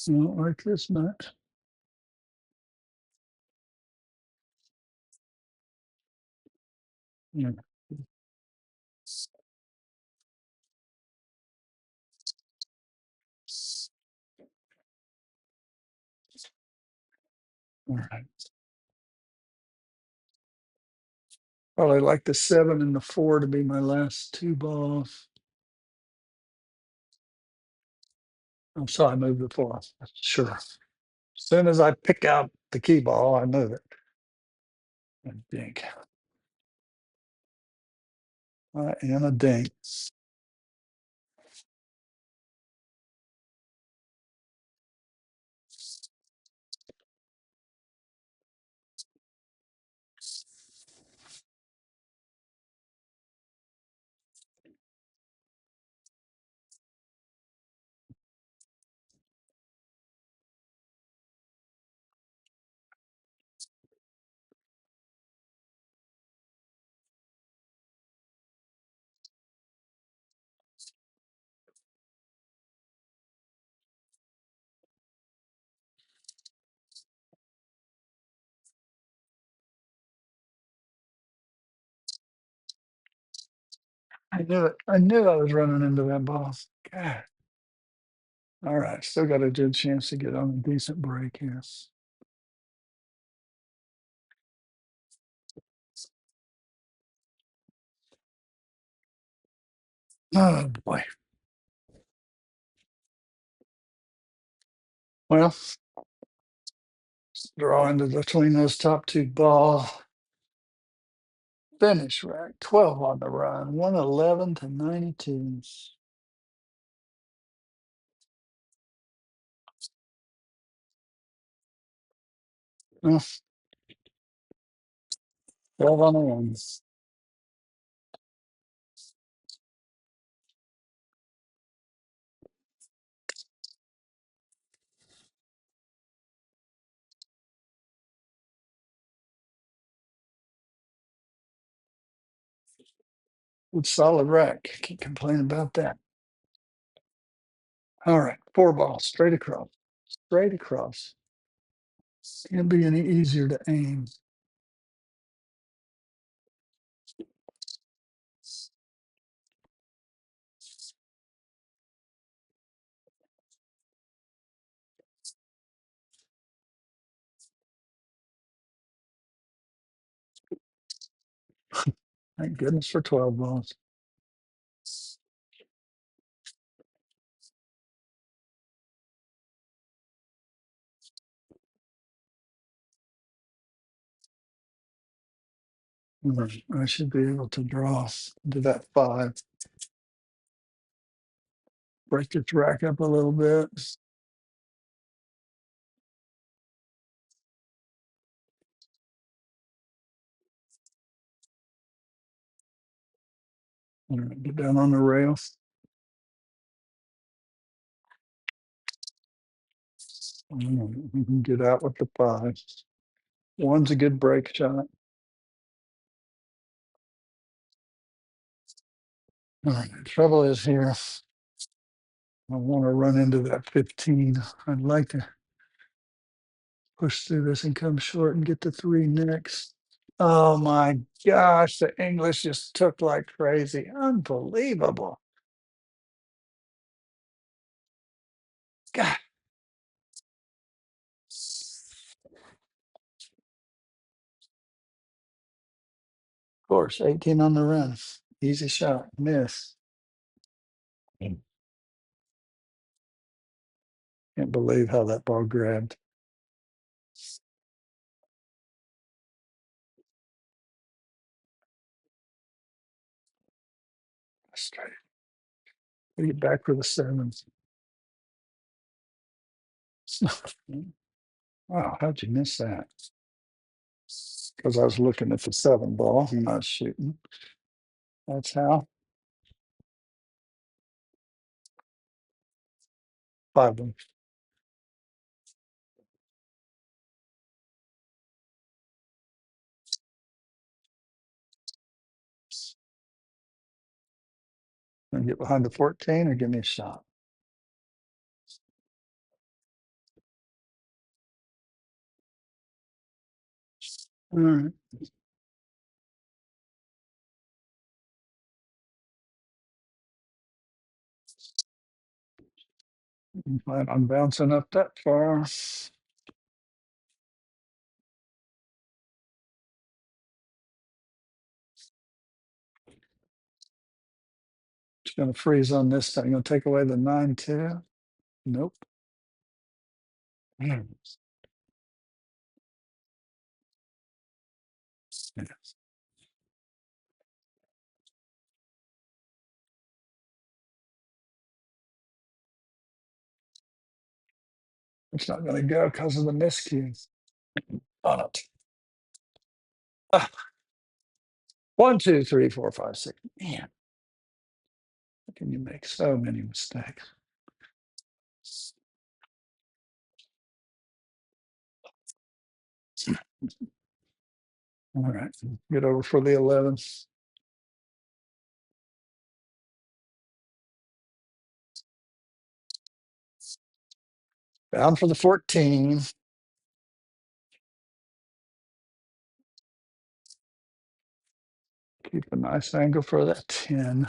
I don't like this much. Yeah. All right. Probably like the 7 and the 4 to be my last 2 balls. I'm sorry, I moved the 4. Sure. As soon as I pick out the key ball, I move it. I think. I am a dink. I knew it. I knew I was running into that ball. God. All right. Still got a good chance to get on a decent break here. Oh boy. Well, draw into between those top 2 balls. Finish rack 12 on the run, 111 to 92. Well, 12 on the ones. Good solid rack. Can't complain about that. All right, 4 balls straight across. Straight across. Can't be any easier to aim. Thank goodness for 12 balls. I should be able to draw into that 5. Break this rack up a little bit. All right, get down on the rail. We can get out with the 5. One's a good break shot. All right, the trouble is here. I want to run into that 15. I'd like to push through this and come short and get the 3 next. Oh my gosh, the English just took like crazy. Unbelievable. God. Of course, 18 on the run. Easy shot. Miss. Can't believe how that ball grabbed. Straight. Get back for the sevens. Wow, how'd you miss that? Because I was looking at the seven ball. I'm not shooting. That's how. Five of them. And get behind the 14 or give me a shot. All right. I'm plan on bouncing up that far. It's going to freeze on this thing. Going to take away the 9 too. Nope. Mm. Yeah. It's not going to go because of the miscue on it. Ah, 1, 2, 3, 4, 5, 6. Man, how can you make so many mistakes? All right, get over for the 11. Down for the 14. Keep a nice angle for that 10.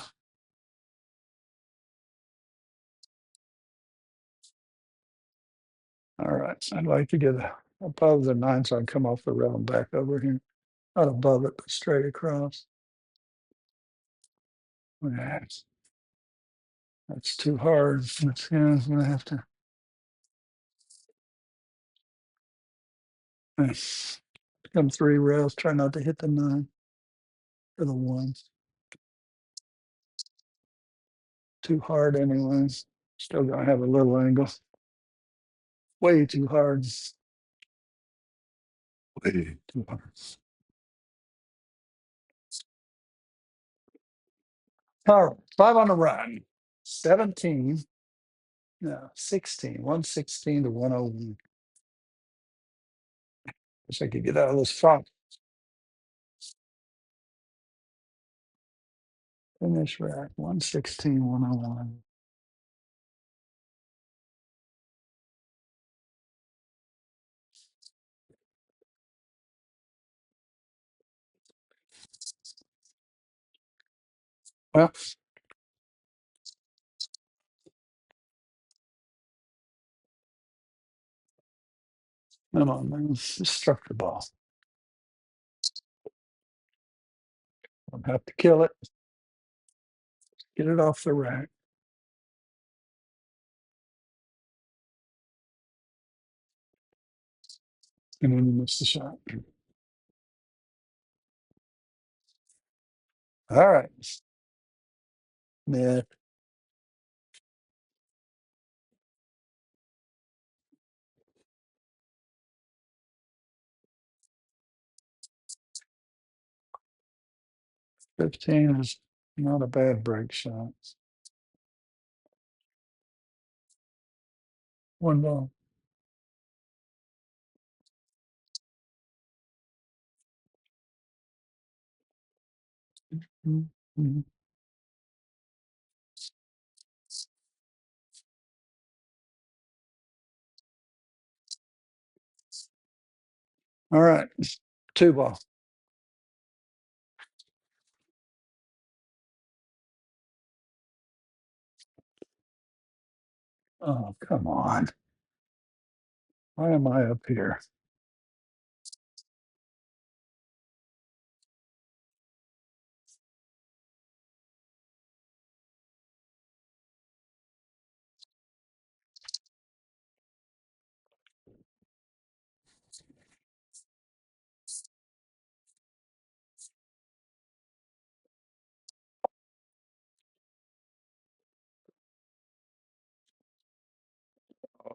All right, I'd like to get above the 9 so I can come off the rail and back over here. Not above it, but straight across. That's too hard. That's, yeah, I'm going to have to. Come 3 rails, try not to hit the 9 or the 1. Too hard anyway. Still going to have a little angle. Way too hard. Way too hard. All right, 5 on the run. 17. No, 16. 116 to 101. Wish I could get out of this funk. Finish rack. 116, 101. Well, come on, man. Just struck the ball. I'll have to kill it. Get it off the rack. And then you miss the shot. All right. Yeah. 15 is not a bad break shot. 1 ball. Mhm. All right. 2 ball. Oh, come on. Why am I up here?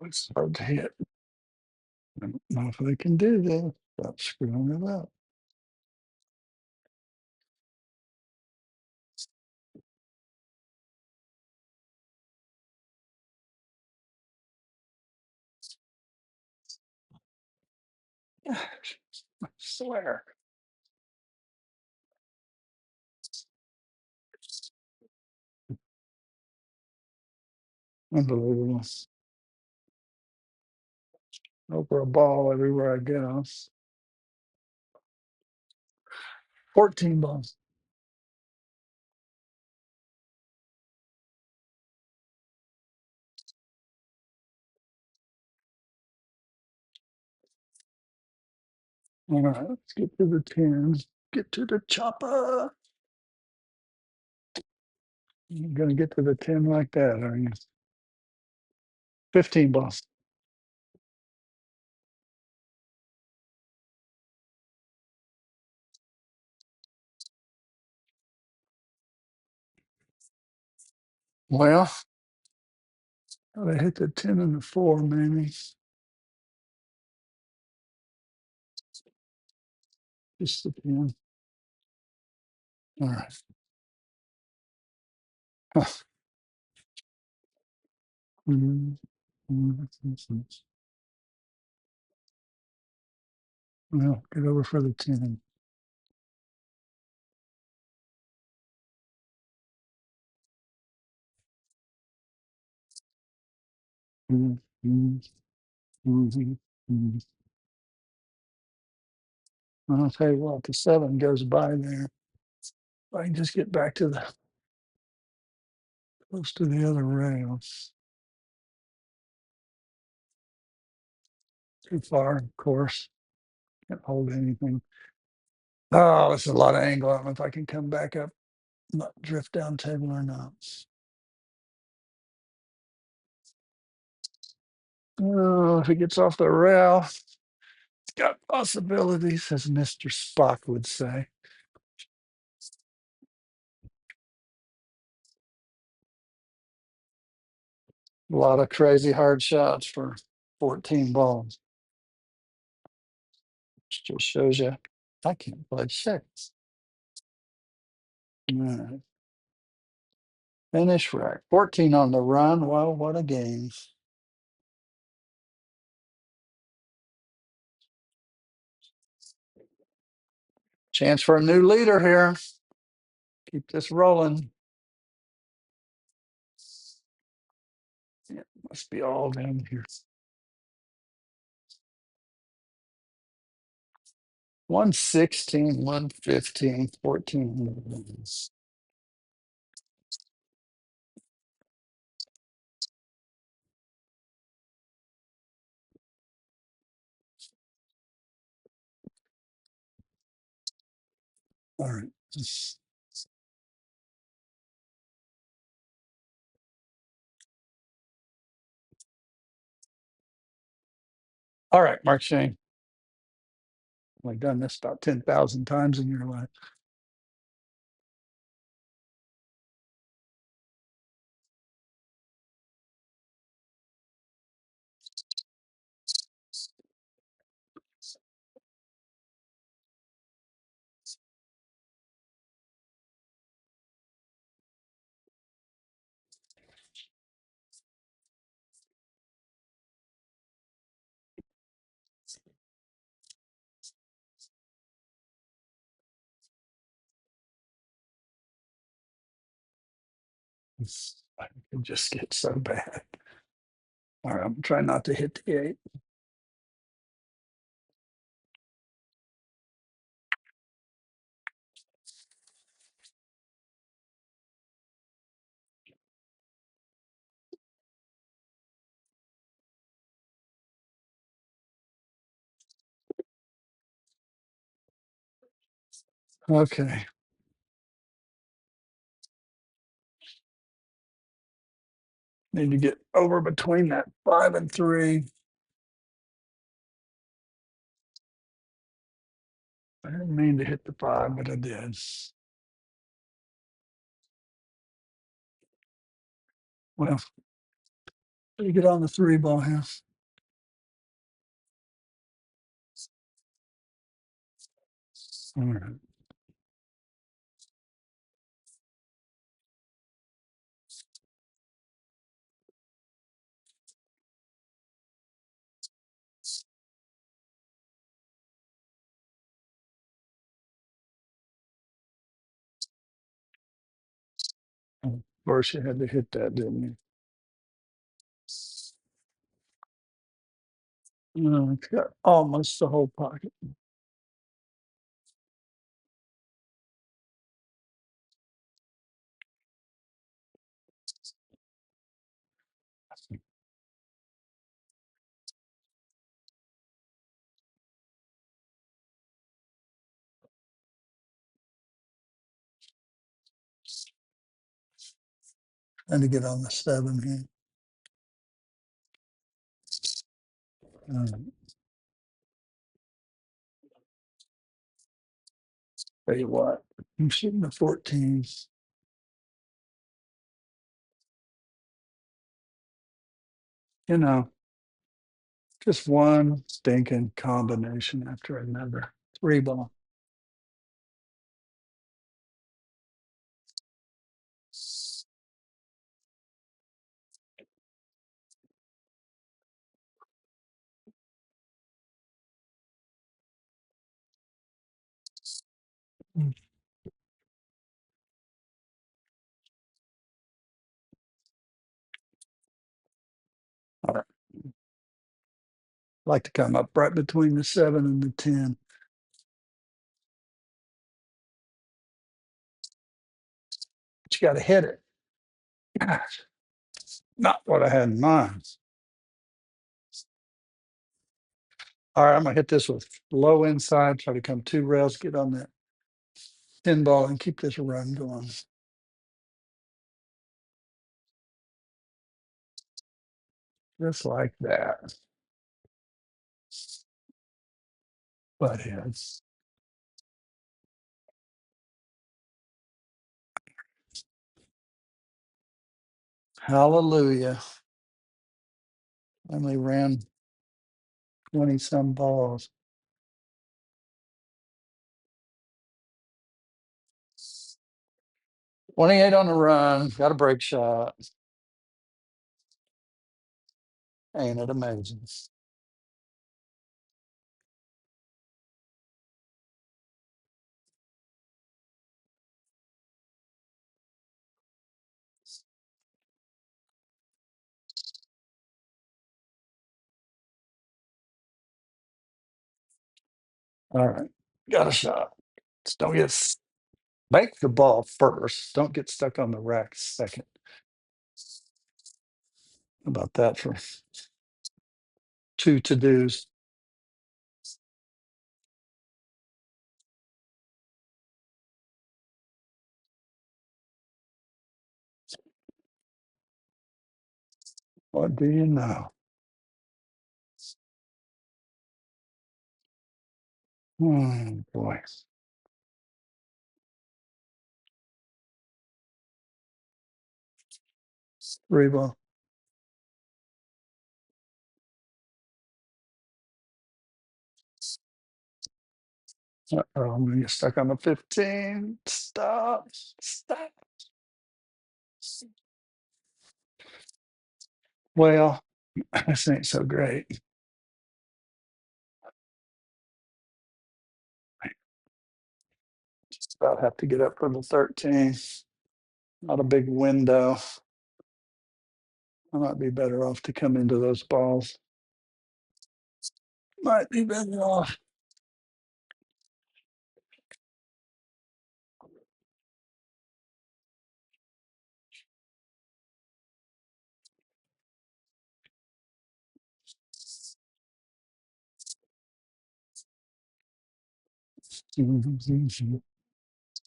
it's hard to hit. I don't know if I can do this without screwing it up. I swear. Unbelievable. Over a ball everywhere I go. 14 balls. All right, let's get to the 10. Get to the chopper. You're going to get to the 10 like that, are you? 15 balls. Well, I hit the 10 and the 4, maybe. Just the 10. All right. Huh. Mhm. Mhm. Well, get over for the 10. Mhm. Mhm. Mhm. I'll tell you what, the 7 goes by there. If I can just get back to the close to the other rails. Too far, of course. Can't hold anything. Oh, it's a lot of angle. I don't know if I can come back up, not drift down table or not. Oh, if it gets off the rail, it's got possibilities, as Mr. Spock would say. A lot of crazy hard shots for 14 balls. Which just shows you I can't play six. All right. Finish right. 14 on the run. Well, what a game. Chance for a new leader here. Keep this rolling. Yeah, must be all down here. 116, 115, 14. All right. All right, Mark Shane. I've done this about 10,000 times in your life. I can just get so bad. All right, I'm trying not to hit the 8. Okay. Need to get over between that 5 and 3. I didn't mean to hit the 5, but I did. Well, Let me get on the 3 ball here. All right. Of course, you had to hit that, didn't you? It's got almost the whole pocket. Trying to get on the 7 here. Tell you what, I'm shooting the 14s. You know, just one stinking combination after another. 3 ball. Mm. All right. Like to come up right between the 7 and the 10. But you got to hit it. Gosh, not what I had in mind. All right, I'm gonna hit this with low inside, try to come 2 rails, get on that 10 ball and keep this run going. Just like that. Butt heads. Hallelujah. Only ran 20 some balls. 28 on the run, got a break shot. Ain't it amazing? All right, got a shot. Just don't get make the ball first. Don't get stuck on the rack second. How about that for 2 to-dos? What do you know? Oh boy. 3 ball. I'm gonna get stuck on the 15. Stop. Stop. Well, this ain't so great. Just about have to get up for the 13. Not a big window. I might be better off to come into those balls. Might be better off.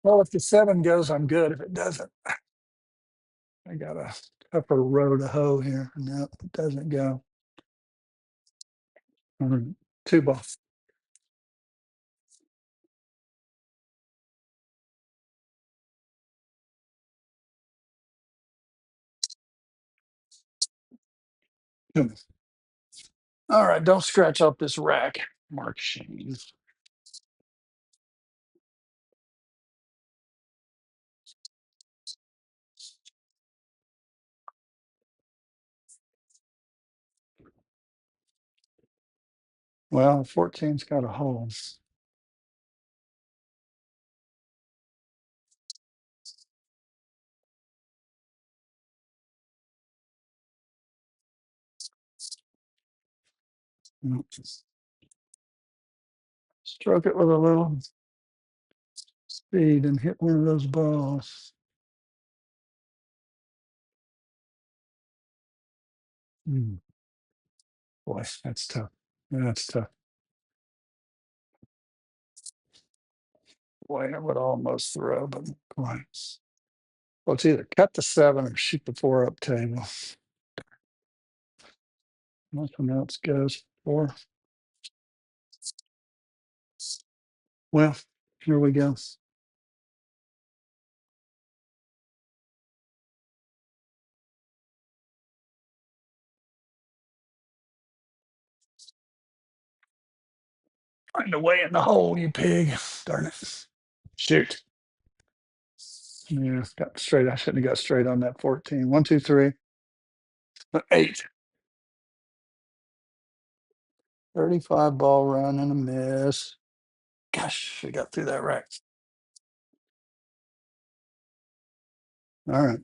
Well, if the 7 goes, I'm good. If it doesn't, I got a tougher row to hoe here. No, it doesn't go. 2 ball. All right, don't scratch up this rack, Mark Shane. Well, 14's got a hole. Stroke it with a little speed and hit one of those balls. Hmm. Boy, that's tough. That's tough. Boy, I would almost throw, but quite. Well, it's either cut the 7 or shoot the 4 up table. Nothing else goes 4. Well, here we go. Find a way in the hole, you pig. Darn it. Shoot. Yeah, got straight. I shouldn't have got straight on that 14. 1, 2, 3. 8. 35 ball run and a miss. Gosh, I got through that rack. All right.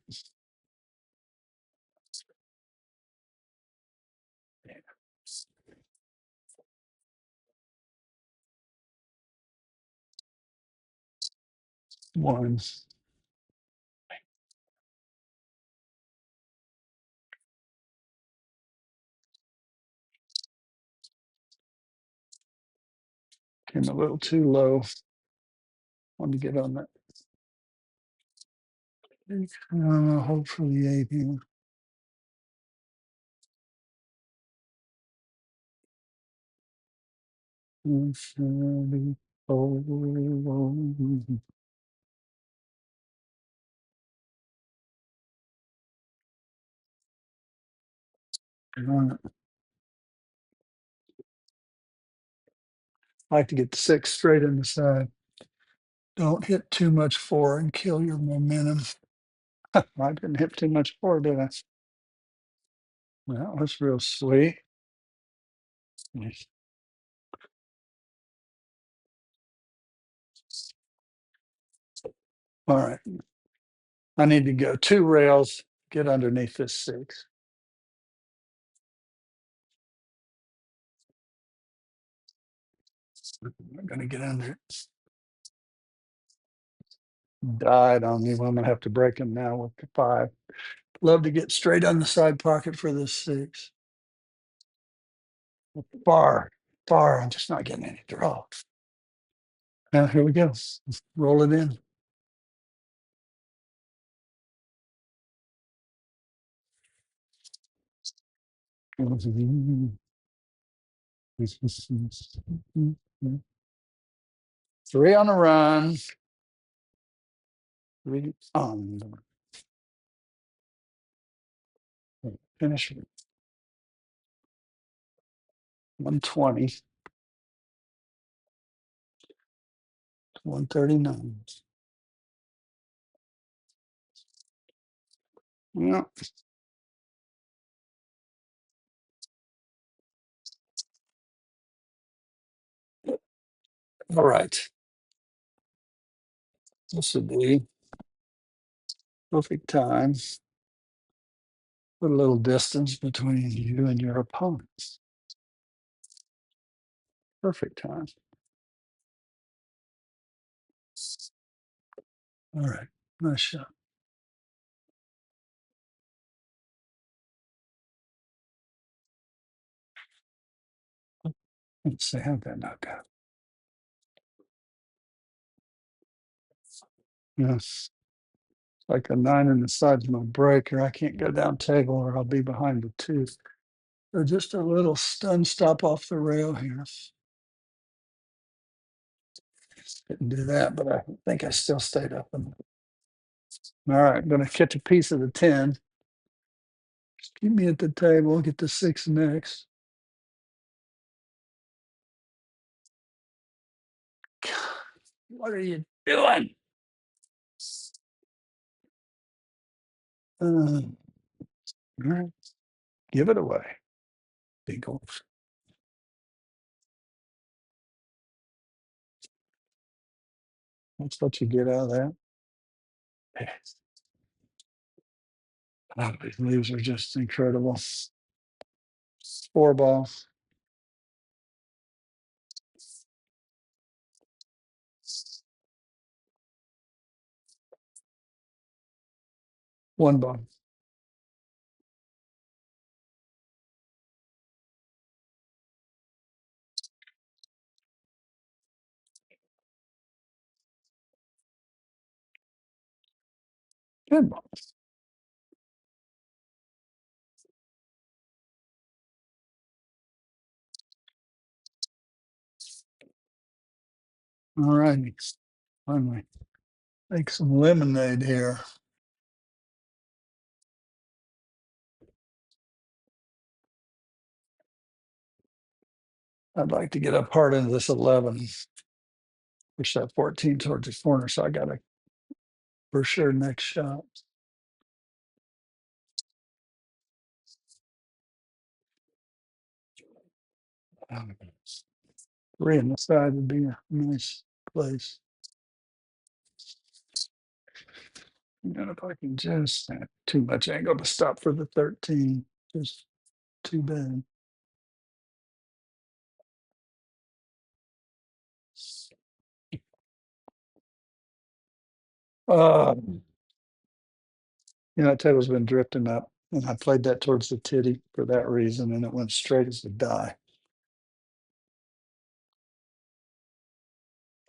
1. Came a little too low. Wanted to get on that. Hopefully 8 here. I like to get the 6 straight in the side. Don't hit too much 4 and kill your momentum. I didn't hit too much 4, did I? That was real sweet. All right. I need to go 2 rails, get underneath this 6. I'm going to get under it. Died on me. Well, I'm going to have to break him now with the 5. Love to get straight on the side pocket for this 6. Far, far. I'm just not getting any draw. Now, here we go. Roll it in. Three on the run. 3 on the finish. 120. 139. Yeah. All right. This would be perfect time. Put a little distance between you and your opponents. Perfect time. All right. Nice shot. Let's see how that knocked out. Yes. Like a 9 in the side's my breaker. I can't go down table or I'll be behind the 2. So just a little stun stop off the rail here. Didn't do that, but I think I still stayed up. All right, I'm going to catch a piece of the 10. Keep me at the table. Get the 6 next. What are you doing? All right. Give it away. Big old. That's what you get out of that. Yes. Oh, these leaves are just incredible. 4 ball. 1 ball. Good ball. All right. Finally, make some lemonade here. I'd like to get up hard into this 11. Push that 14 towards the corner. So I got a for sure next shot. Um, 3 on the side would be a nice place. And if I can just too much angle to stop for the 13. Just too bad. Uh, that table's been drifting up, and I played that towards the titty for that reason, and it went straight as the die.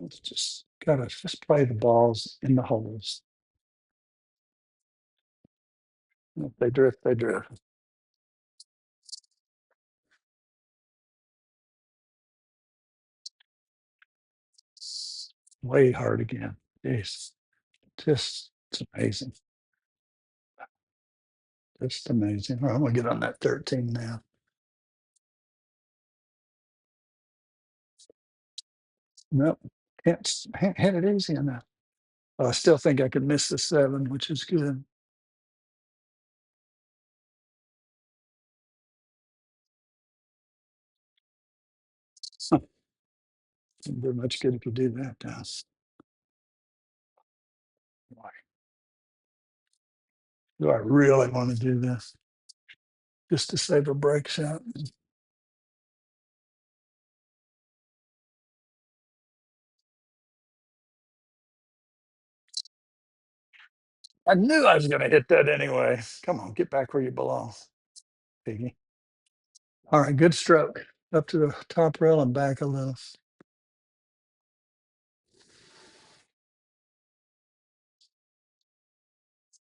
It's just gotta just play the balls in the holes. And if they drift, they drift. Way hard again. Jeez. Just it's amazing. Just amazing. All right, I'm gonna get on that 13 now. Nope. Can't hit it easy enough. I still think I could miss the 7, which is good. Huh. Wouldn't do much good if you do that now. Why? Do I really want to do this? Just to save a break shot? I knew I was going to hit that anyway. Come on, get back where you belong, Piggy. All right, good stroke. Up to the top rail and back a little.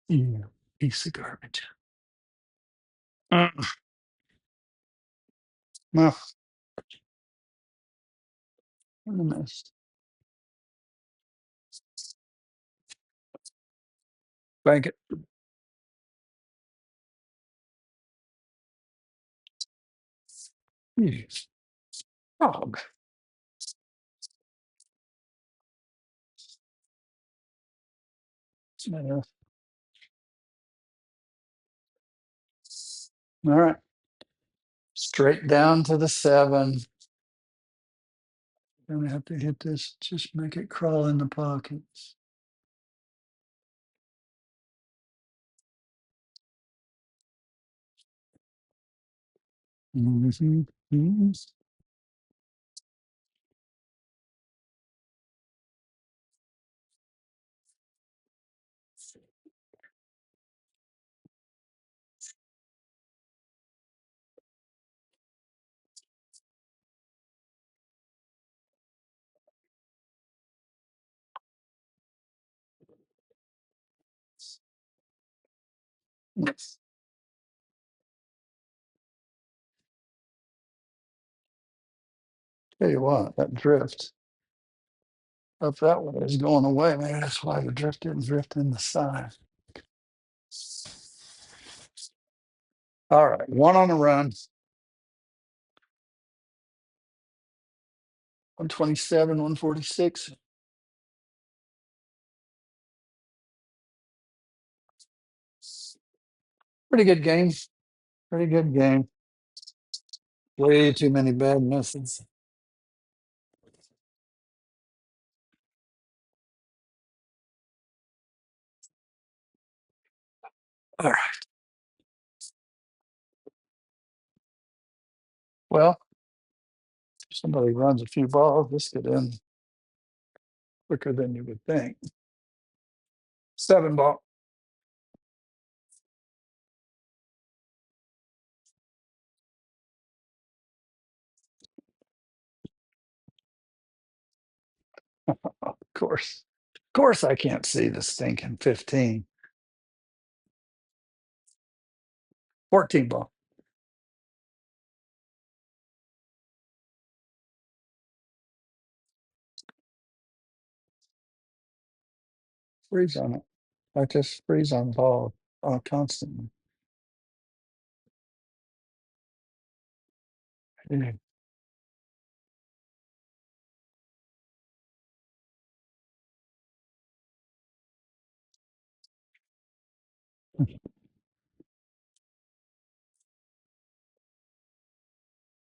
You piece of garbage. Well, what a mess. Bank it. Jeez. Oh, all right. Straight down to the 7. Gonna have to hit this. Just make it crawl in the pockets. Mhm, mhm. Yes. Tell you what, that drift up that way is going away. Maybe that's why the drift didn't drift in the side. All right, one on the run. 127, 146. Pretty good game. Pretty good game. Way too many bad misses. All right. Well, if somebody runs a few balls, this could end quicker than you would think. 7 ball. Of course. Of course, I can't see the stinking 15. 14 ball. Freeze on it. I just freeze on ball constantly. Yeah.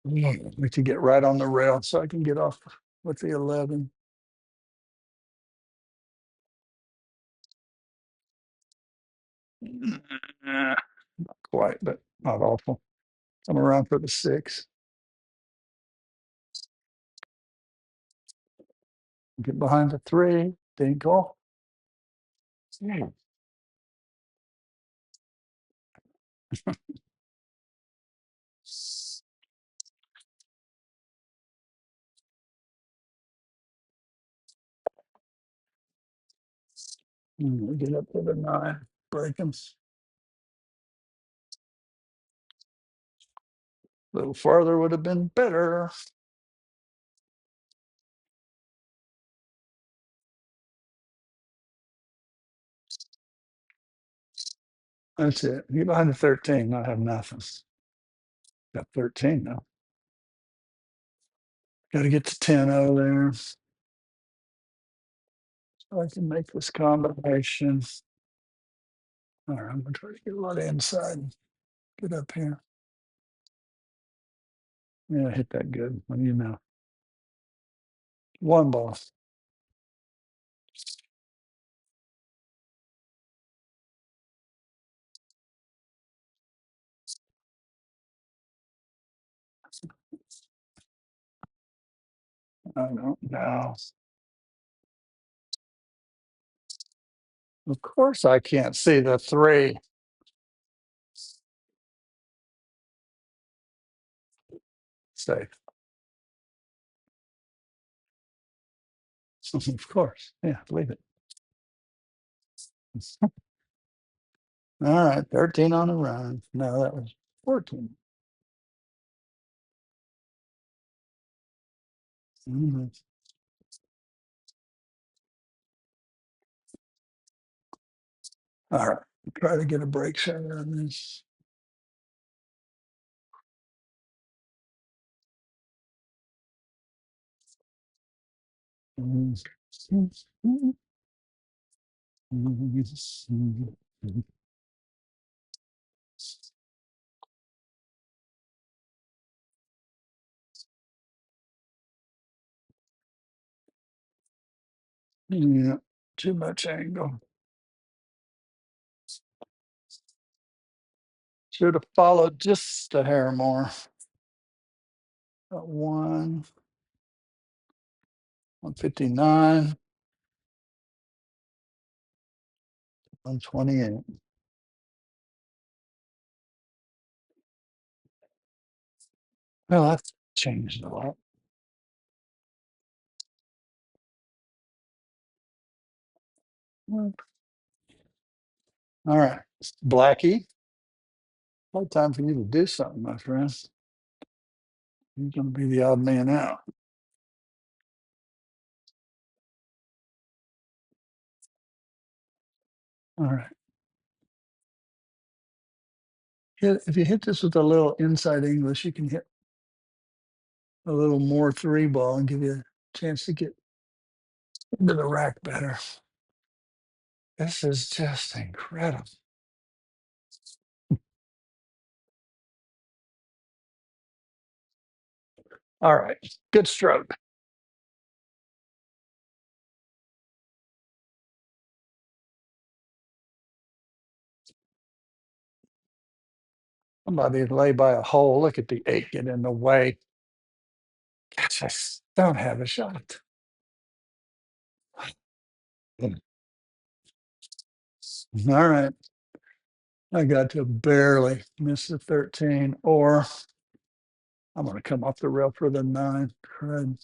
We can get right on the rail so I can get off with the 11. Not quite, but not awful. I'm around for the 6. Get behind the 3. Dinkle. Yeah. We get up to the 9. Break them. A little farther would have been better. That's it. Get behind the 13. I have nothing. Got 13 now. Got to get to 10-0 there. So I can make this combination. All right, I'm going to try to get a lot of inside. Get up here. Yeah, hit that good. What do you know? 1 ball. I don't know. Of course, I can't see the 3. Safe. Of course. Yeah, leave it. All right, 13 on the run. No, that was 14. Mhm. All right, try to get a break shot on this. Mhm. Yeah, too much angle. Should have followed just a hair more. Got 159, 128. Well, that's changed a lot. Well, all right, Blackie. What time for you to do something, my friend? You're going to be the odd man out. All right. if you hit this with a little inside English, you can hit a little more three ball and give you a chance to get into the rack better. This is just incredible. All right, good stroke. Somebody lay by a hole. Look at the eight get in the way. Gosh, I don't have a shot. All right. I got to barely miss the 13, or I'm going to come off the rail for the 9. Crud.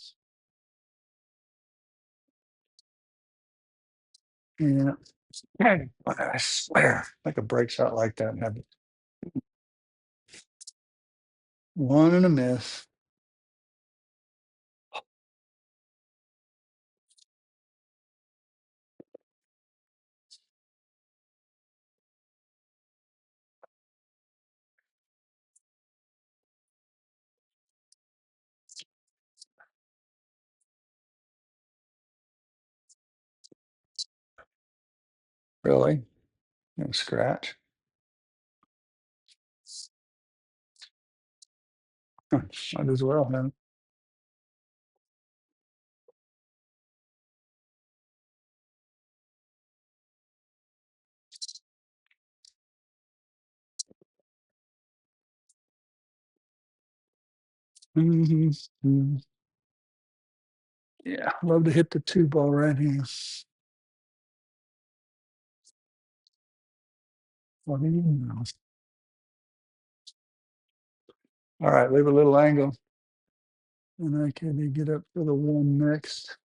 Yeah. I swear, like a break shot like that and have one and a miss. Really? No scratch. Might as well, man. Mhm. Yeah, love to hit the 2 ball right here. What do you know? All right, leave a little angle, and I can get up for the 1 next.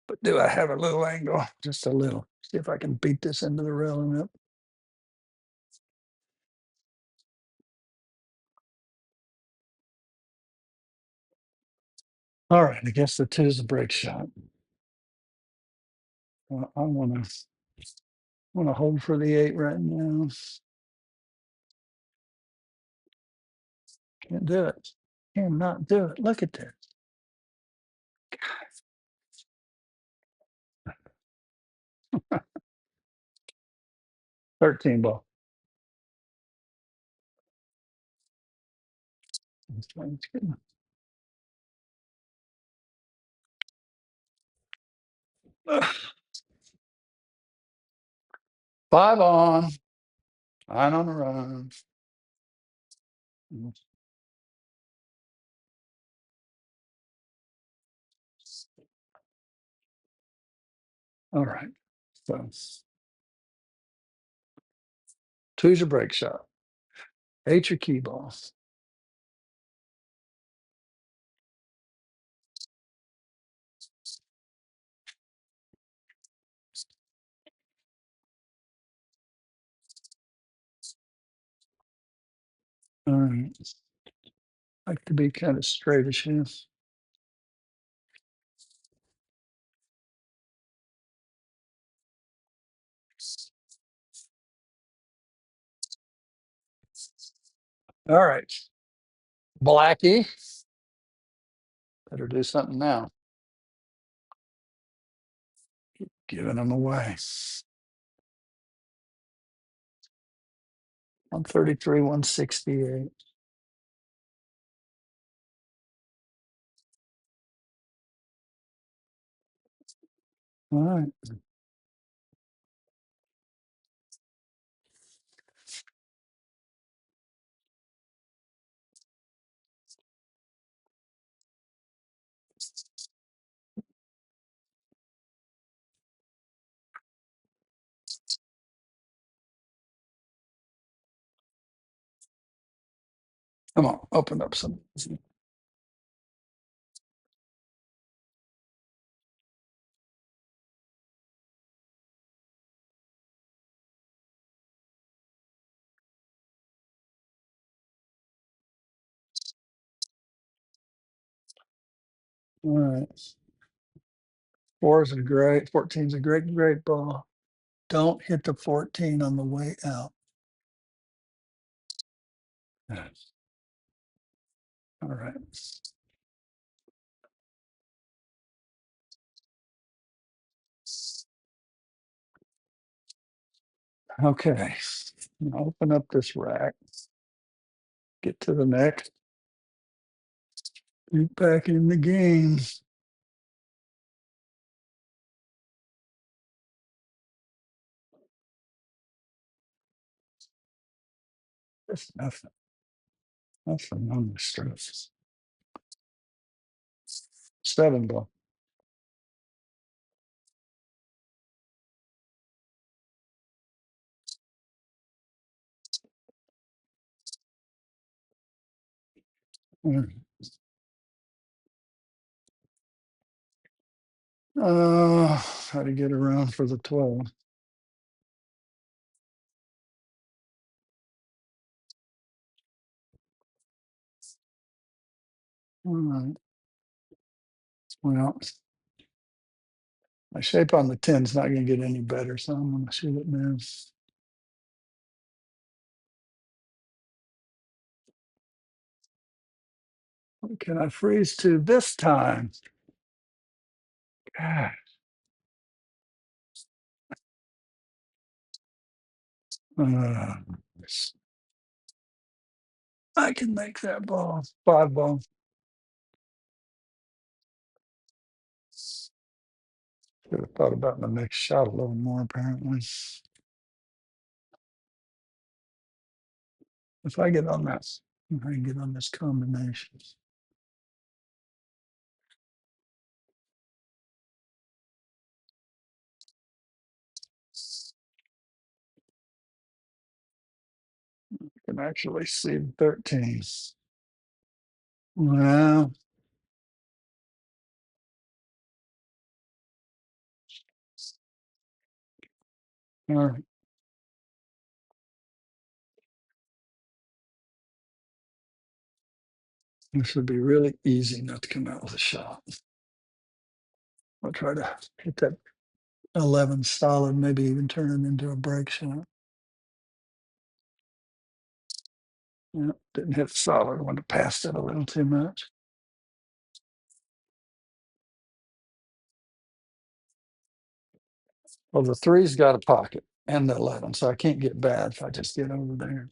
But do I have a little angle? Just a little. See if I can beat this into the railing up. All right, I guess the 2 is a break shot. Well, I wanna hold for the 8 right now. Can't do it. Cannot do it. Look at that. 13 ball. That's fine, it's good. 5 on, 9 on the run. All right. So 2's your break shot. 8's your key ball. All right. Like to be kind of straightish here. All right. Blackie. Better do something now. Giving them away. 133, 168. All right. Come on, open up some. All right. 4 is a great, 14's a great ball. Don't hit the 14 on the way out. All right. Okay. Now open up this rack. Get to the next. Get back in the game. There's nothing. Nothing on the stress. 7 ball. How to get around for the 12. All right. Well, my shape on the 10 is not going to get any better, so I'm going to shoot it now. What can I freeze to this time? God. Uh, I can make that ball. 5 ball. Should have thought about my next shot a little more, apparently. If I get on that, if I get on this combination. I can actually see 13. Well, all right. This would be really easy not to come out with a shot. I'll try to hit that 11 solid, maybe even turn it into a break shot. Yeah, didn't hit solid. I want to pass it a little too much. Well, the 3's got a pocket and the 11, so I can't get bad if I just get over there.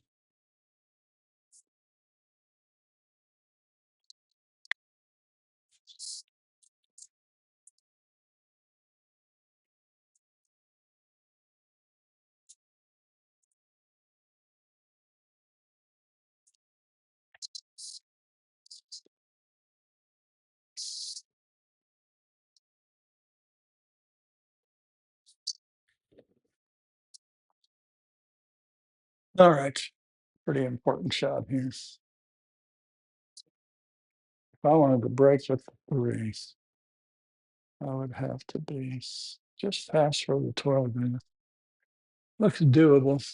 All right. Pretty important shot here. If I wanted to break with the 3, I would have to be just past for the 12. Man. Looks doable.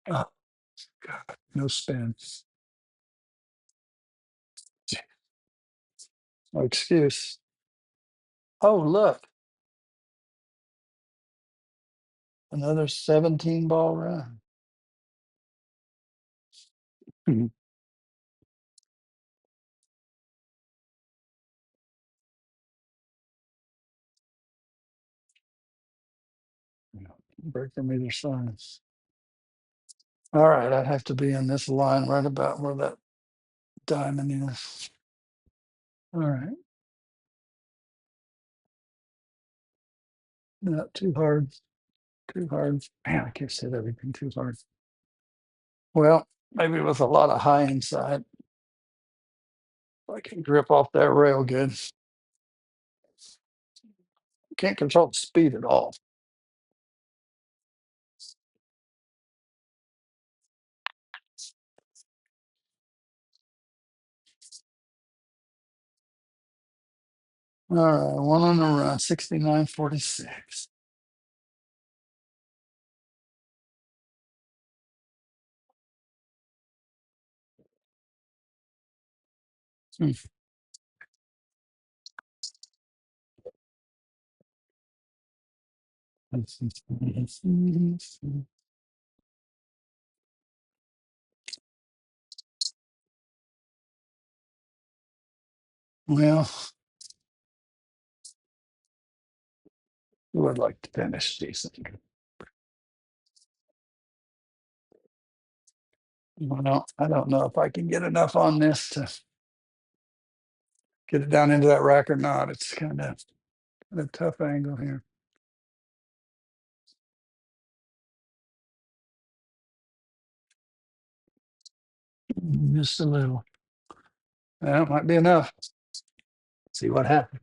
Oh, God, no spin. No excuse. Oh, look, another 17 ball run. Mhm. Yeah, break from either side. All right, I'd have to be in this line right about where that diamond is. All right, not too hard. Too hard. Man, I can't hit everything too hard. Well, maybe with a lot of high inside, I can grip off that rail good. Can't control the speed at all. All right, one on the run, 69.46. Well, I would like to finish decent. Well, I don't know if I can get enough on this to get it down into that rack or not. It's kind of a tough angle here. Just a little. That might be enough. See what happens.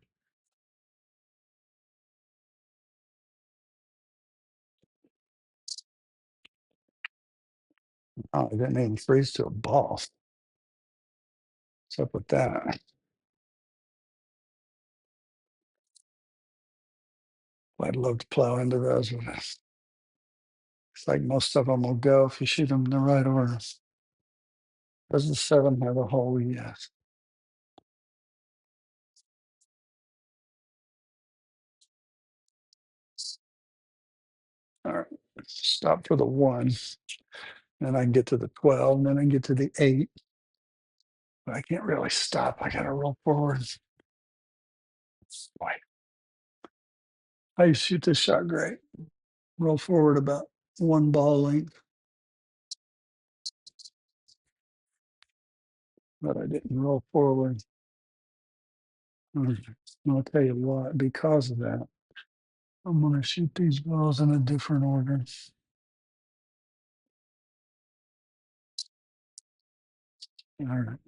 Oh, it didn't even freeze to a ball. What's up with that? I'd love to plow into those. But it's like most of them will go if you shoot them in the right order. Does the 7 have a hole? Yes. All right. Stop for the 1. Then I can get to the 12. And then I can get to the 8. But I can't really stop. I got to roll forward. Boy, I used to shoot this shot great. Roll forward about 1 ball length. But I didn't roll forward. I'll tell you what, because of that, I'm going to shoot these balls in a different order. All right.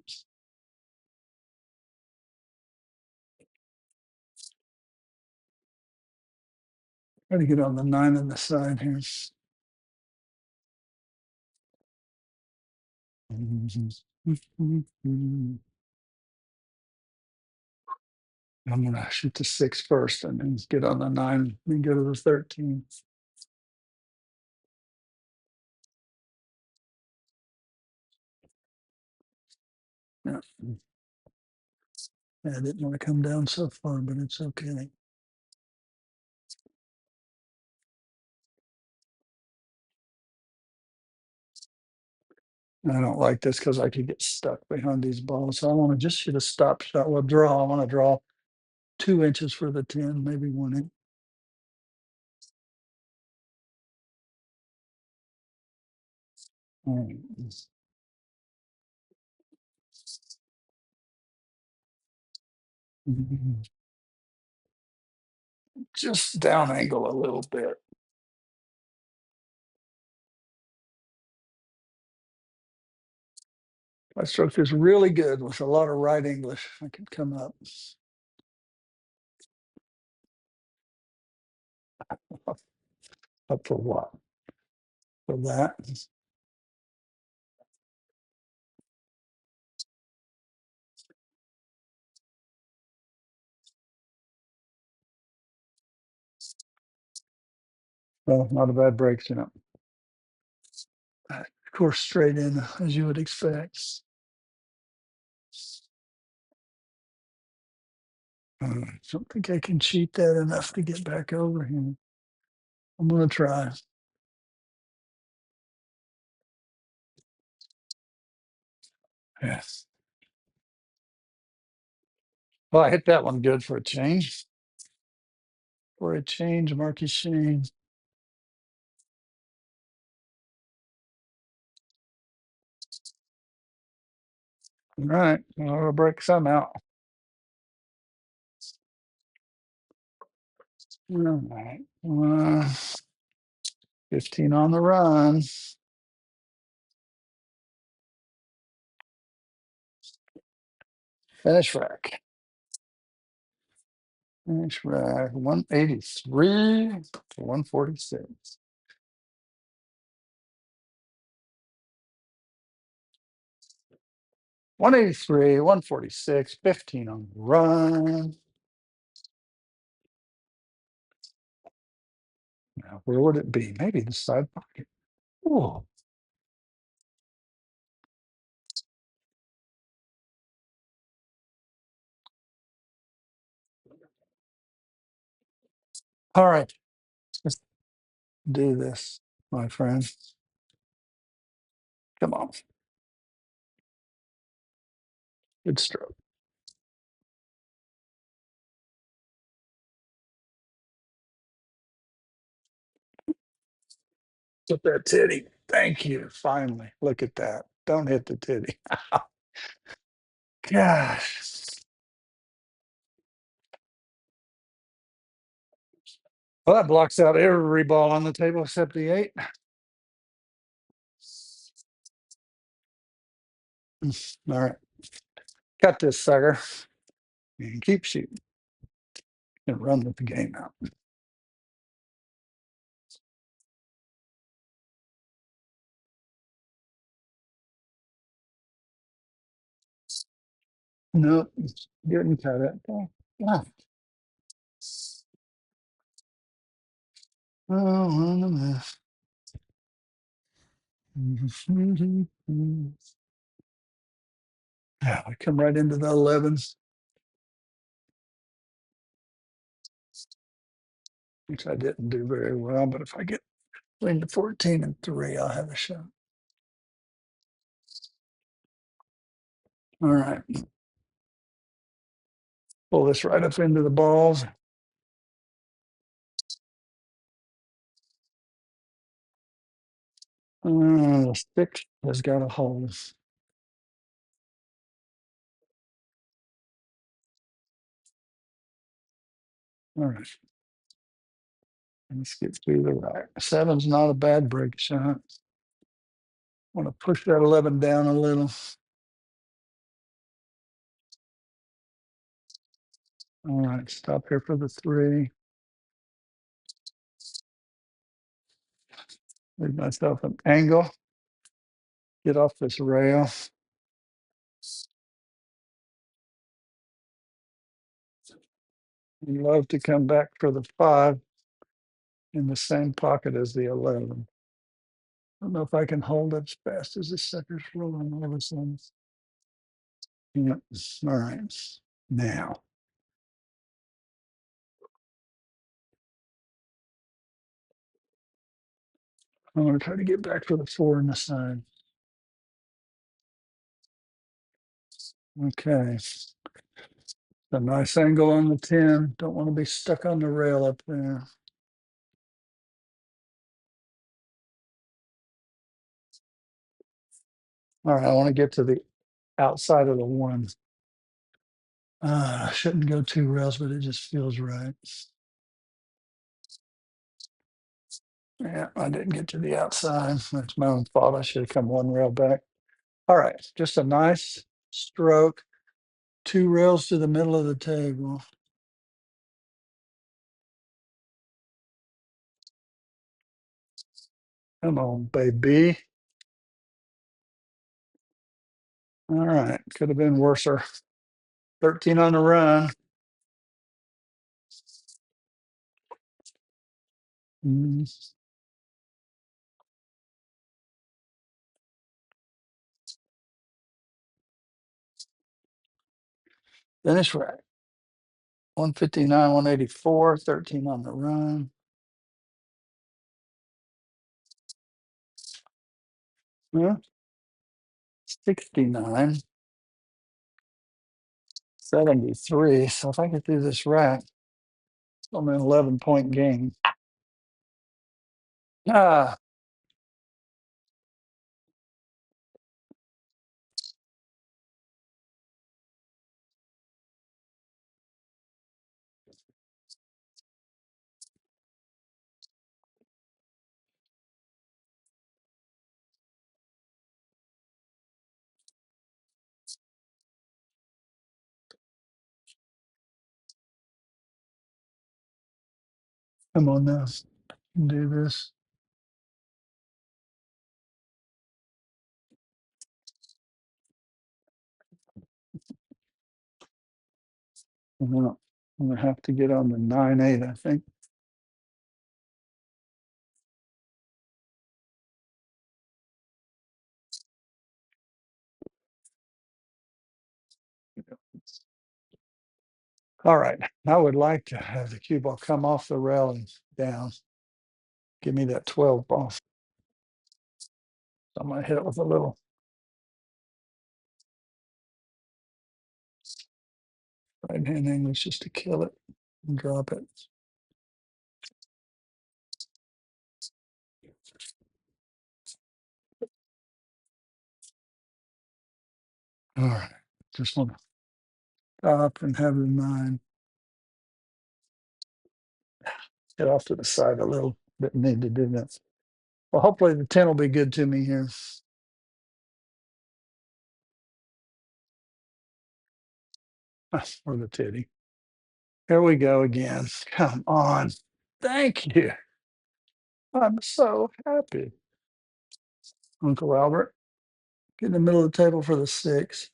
Try to get on the 9 on the side here. I'm going to shoot the 6 first and then get on the 9 and go to the 13. Yeah. I didn't want to come down so far, but it's okay. I don't like this because I could get stuck behind these balls. So I want to just shoot a stop shot. Well, draw. I want to draw 2 inches for the 10, maybe 1 inch. All right. Just down angle a little bit. My stroke is really good with a lot of right English. I can come up. Up for what? For that. Well, not a bad break, you know. Of course, straight in as you would expect. I don't think I can cheat that enough to get back over him. I'm going to try. Yes. Well, I hit that one good for a change. For a change, Marky Shane. All right. Well, I'll break some out. All right. 15 on the run. Finish rack. Finish rack. 183 to 146. 183, 146, 15 on the run. Now, where would it be? Maybe the side pocket. Oh, all right. do this, my friend. Come on. Good stroke. With that titty. Thank you. Finally. Look at that. Don't hit the titty. Gosh. Well, that blocks out every ball on the table except the 8. All right. Cut this sucker and keep shooting and run with the game out. Nope. Didn't cut it. Ah. Oh, on the mess. Yeah, we come right into the 11s, which I didn't do very well. But if I get between the 14 and 3, I'll have a shot. All right. Pull this right up into the balls. The stick has got a hole. All right. Let's get through the right. 7's not a bad break shot. Want to push that 11 down a little. All right. Stop here for the 3. Leave myself an angle. Get off this rail. I'd love to come back for the 5 in the same pocket as the 11. I don't know if I can hold it as fast as the sucker's rolling all of a sudden. Yeah. All right. Now, I'm going to try to get back for the 4 in the side. Okay. A nice angle on the 10. Don't want to be stuck on the rail up there. All right. I want to get to the outside of the 1. I shouldn't go 2 rails, but it just feels right. Yeah, I didn't get to the outside. That's my own fault. I should have come 1 rail back. All right. Just a nice stroke. 2 rails to the middle of the table. Come on, baby. All right. Could have been worser. 13 on the run. Mm, Finish right. 159, 184, 13 on the run. Yeah. 69, 73. So if I get through this rack, I'm an 11-point game. Ah, come on now. Do this. Well, I'm going to have to get on the 9-8, I think. All right. I would like to have the cue ball come off the rail and down. Give me that 12 ball. I'm going to hit it with a little right hand English just to kill it and drop it. All right. Just want to stop and have in mind. Get off to the side a little bit. Need to do that. Well, hopefully the 10 will be good to me here. Or the titty. Here we go again. Come on. Thank you. I'm so happy. Uncle Albert, get in the middle of the table for the 6.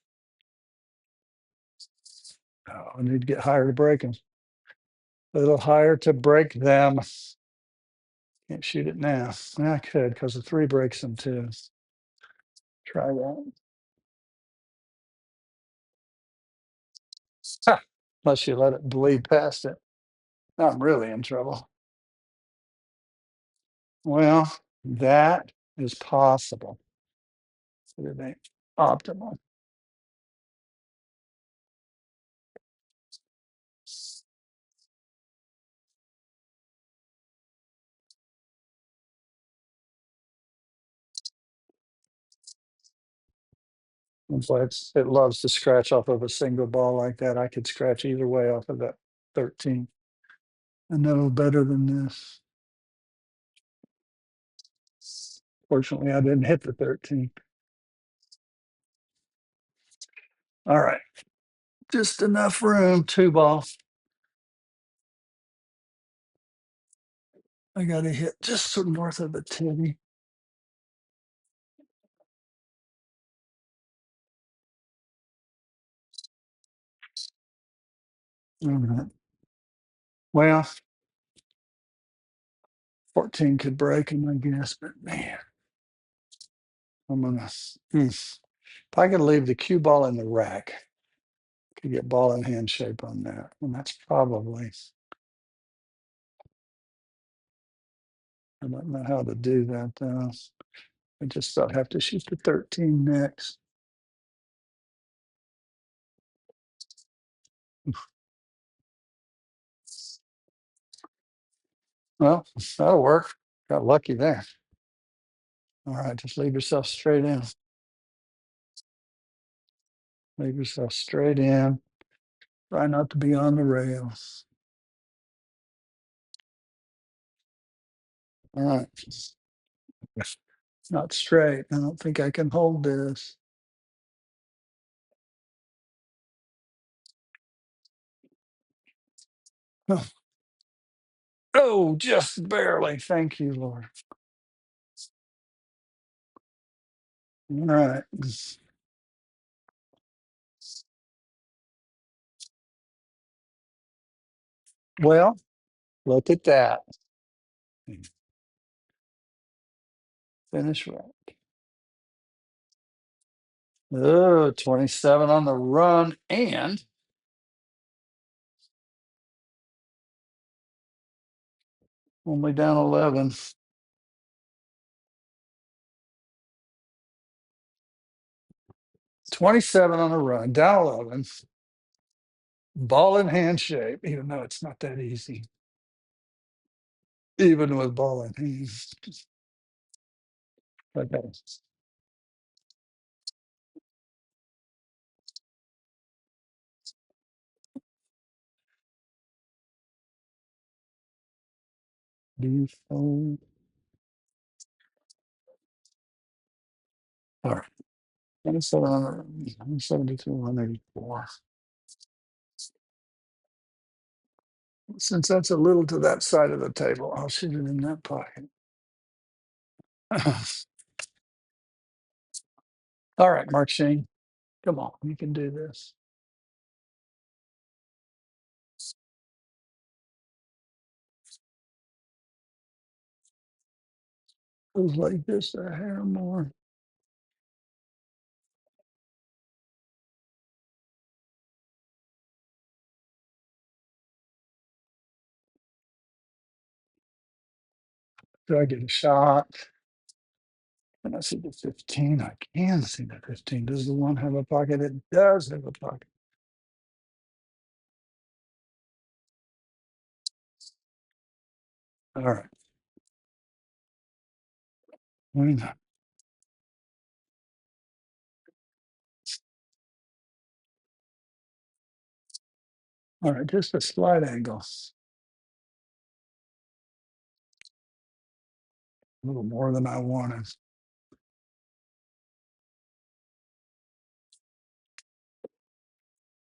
Oh, I need to get higher to break them. A little higher to break them. Can't shoot it now. I could because the 3 breaks them too. Try that. Ha! Unless you let it bleed past it. Now I'm really in trouble. Well, that is possible. But it ain't optimal. But it loves to scratch off of a single ball like that. I could scratch either way off of that 13. I know better than this. Fortunately, I didn't hit the 13. All right. Just enough room. 2 ball. I got to hit just so north of the titty. All right. Well, 14 could break him, I guess, but man, I'm gonna. If I could leave the cue ball in the rack, could get ball in hand shape on that, and that's probably. I don't know how to do that though. I just thought I'd have to shoot the 13 next. Well, that'll work. Got lucky there. All right, just leave yourself straight in. Leave yourself straight in. Try not to be on the rails. All right. It's not straight. I don't think I can hold this. Oh, oh, just barely. Thank you, Lord. All right. Well, look at that. Finish right. Oh, 27 on the run and only down 11. 27 on the run, down 11. Ball in hand shape, even though it's not that easy. Even with ball in hand. Okay. Default. All right. 27 on the run, 172, 184. Since that's a little to that side of the table, I'll shoot it in that pocket. All right, Mark Shane, come on, you can do this. Feels like this a hair more. Do I get a shot? Can I see the 15? I can see the 15. Does the one have a pocket? It does have a pocket. All right. Why not? All right, just a slight angle. A little more than I wanted.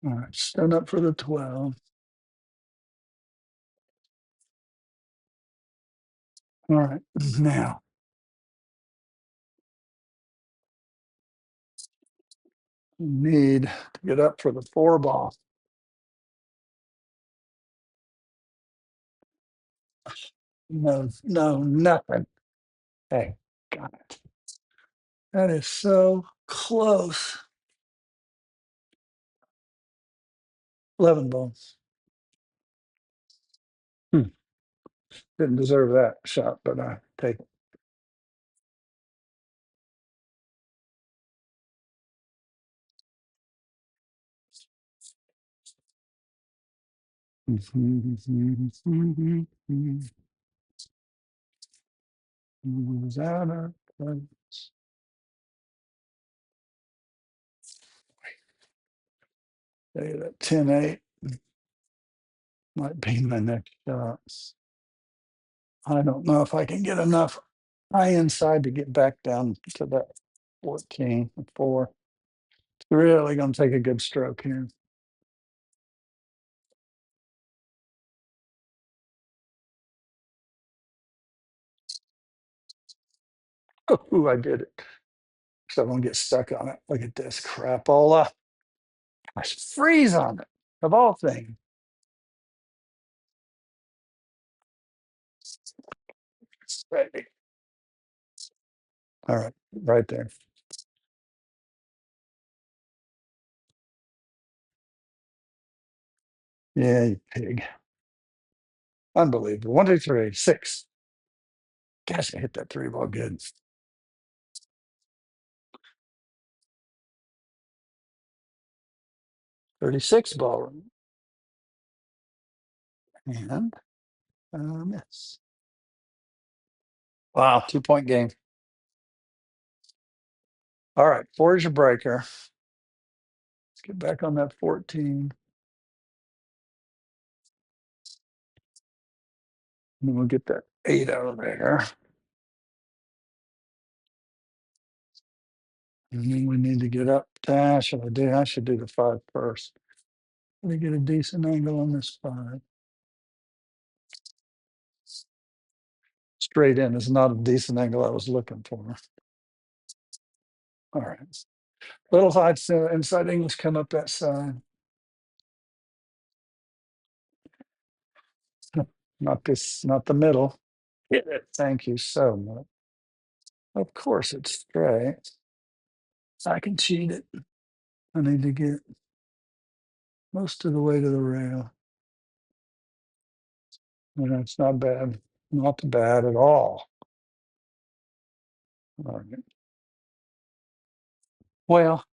All right, stand up for the 12. All right, now we need to get up for the 4 ball. No, no, nothing. Hey, got it. That is so close. 11 balls. Didn't deserve that shot, but I take it. Was out of place. Say that 10-8 might be my next shot. I don't know if I can get enough high inside to get back down to that 14 4. It's really going to take a good stroke here. Oh, I did it. So I won't get stuck on it. Look at this crapola. I freeze on it, of all things. Ready. All right, right there. Yeah, you pig. Unbelievable. 1, 2, 3, 6. Gosh, I hit that 3 ball good. 36 ball. And miss. Wow, 2-point game. All right, 4 is your breaker. Let's get back on that 14. And then we'll get that 8 out of there. And then we need to get up. I should do the 5 first. Let me get a decent angle on this 5. Straight in is not a decent angle I was looking for. All right. Little high inside English come up that side. Not this, not the middle. Hit it. Thank you so much. Of course it's straight. I can cheat it. I need to get most of the way to the rail. And that's not bad. Not bad at all. All right. Well,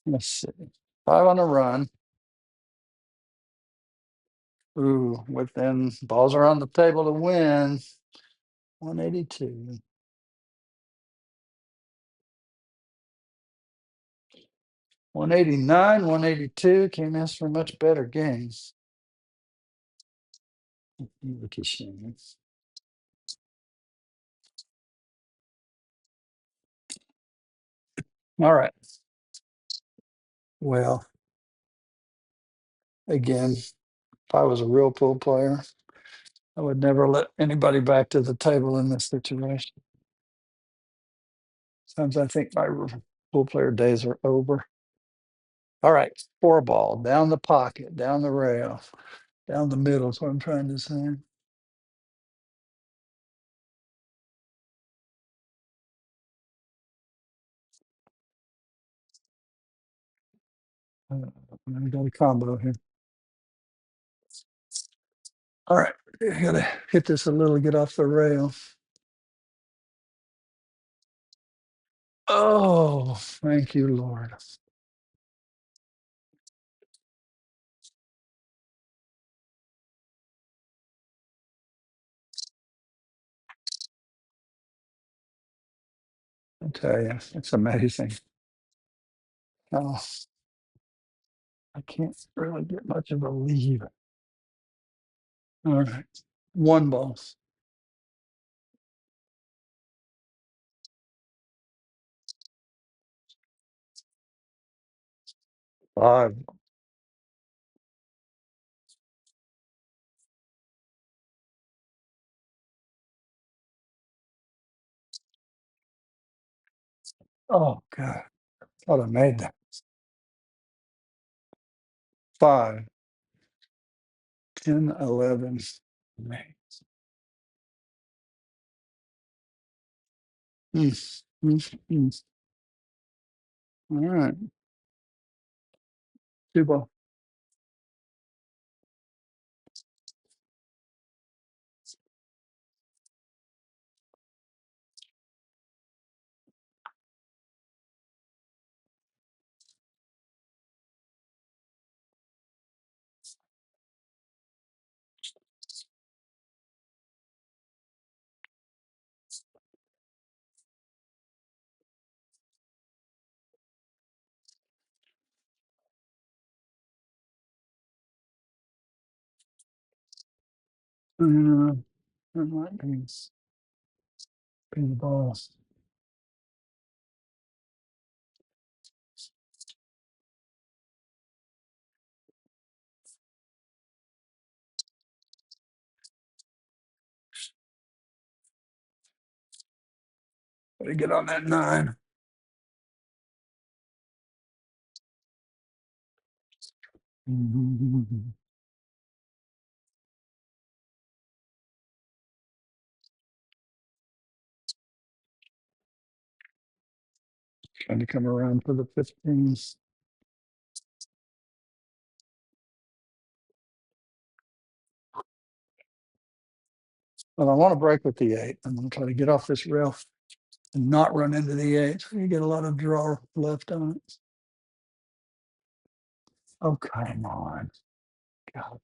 let's see. 5 on a run. Ooh, within balls are on the table to win. 182. 189, 182. Can't ask for much better games. Look at Shane. All right. Well, again, if I was a real pool player, I would never let anybody back to the table in this situation. Sometimes I think my pool player days are over. All right, 4 ball, down the pocket, down the rail, down the middle is what I'm trying to say. I got a combo here. All right, I gotta hit this a little, get off the rail. Oh, thank you, Lord. I tell you, it's amazing. Oh, I can't really get much of a lead. All right, one ball. Five. Oh, God. Thought I made that. 5, 10, 11. Man. Mm, mm. All right, two ball. That might be the ball. Gotta get on that 9. Trying to come around for the 15s. Well, I want to break with the 8. I'm going to try to get off this rail and not run into the 8. You get a lot of draw left on it. Oh, come on. God.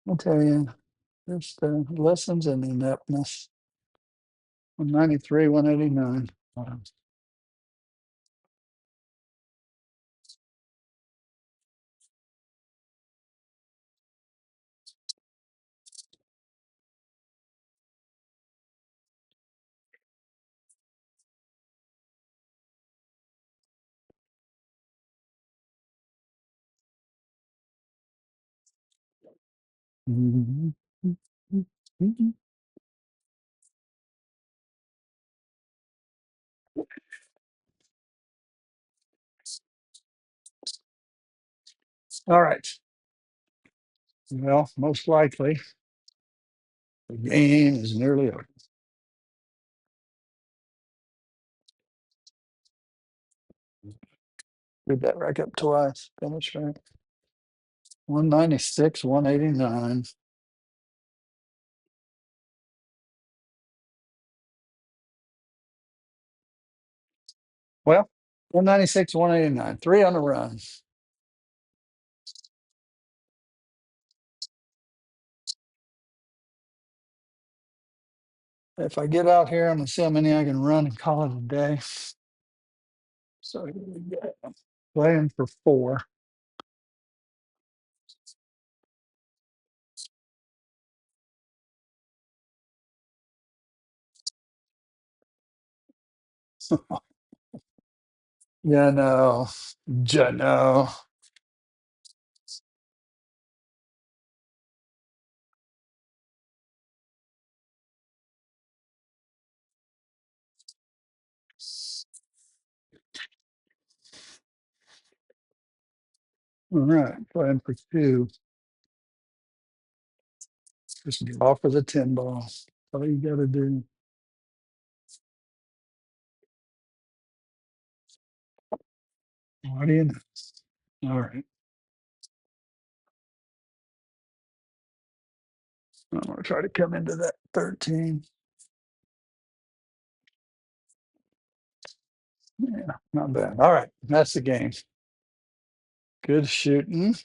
I'll tell you, there's the lessons in ineptness. 193, 189. Wow. All right. Well, most likely the game is nearly over. Did that rack up twice. Finish right. 196, 189. Well, 196, 189. 3 on the run. If I get out here, I'm gonna see how many I can run and call it a day. So here we go. Playing for 4. Yeah, no. No. All right, playing for 2. Just draw for the 10 ball. That's all you gotta do. What do you know? All right. I'm going to try to come into that 13. Yeah, not bad. All right. That's the game. Good shooting.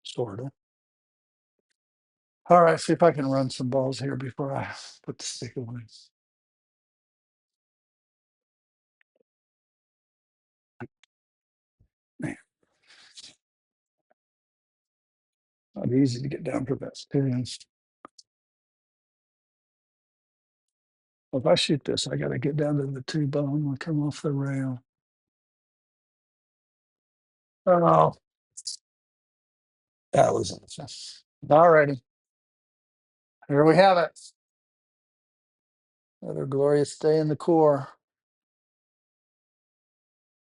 Sort of. All right. See if I can run some balls here before I put the stick away. Man, not easy to get down to that spin. If I shoot this, I got to get down to the two bone and come off the rail. Oh, that was awesome. All righty. Here we have it. Another glorious day in the core.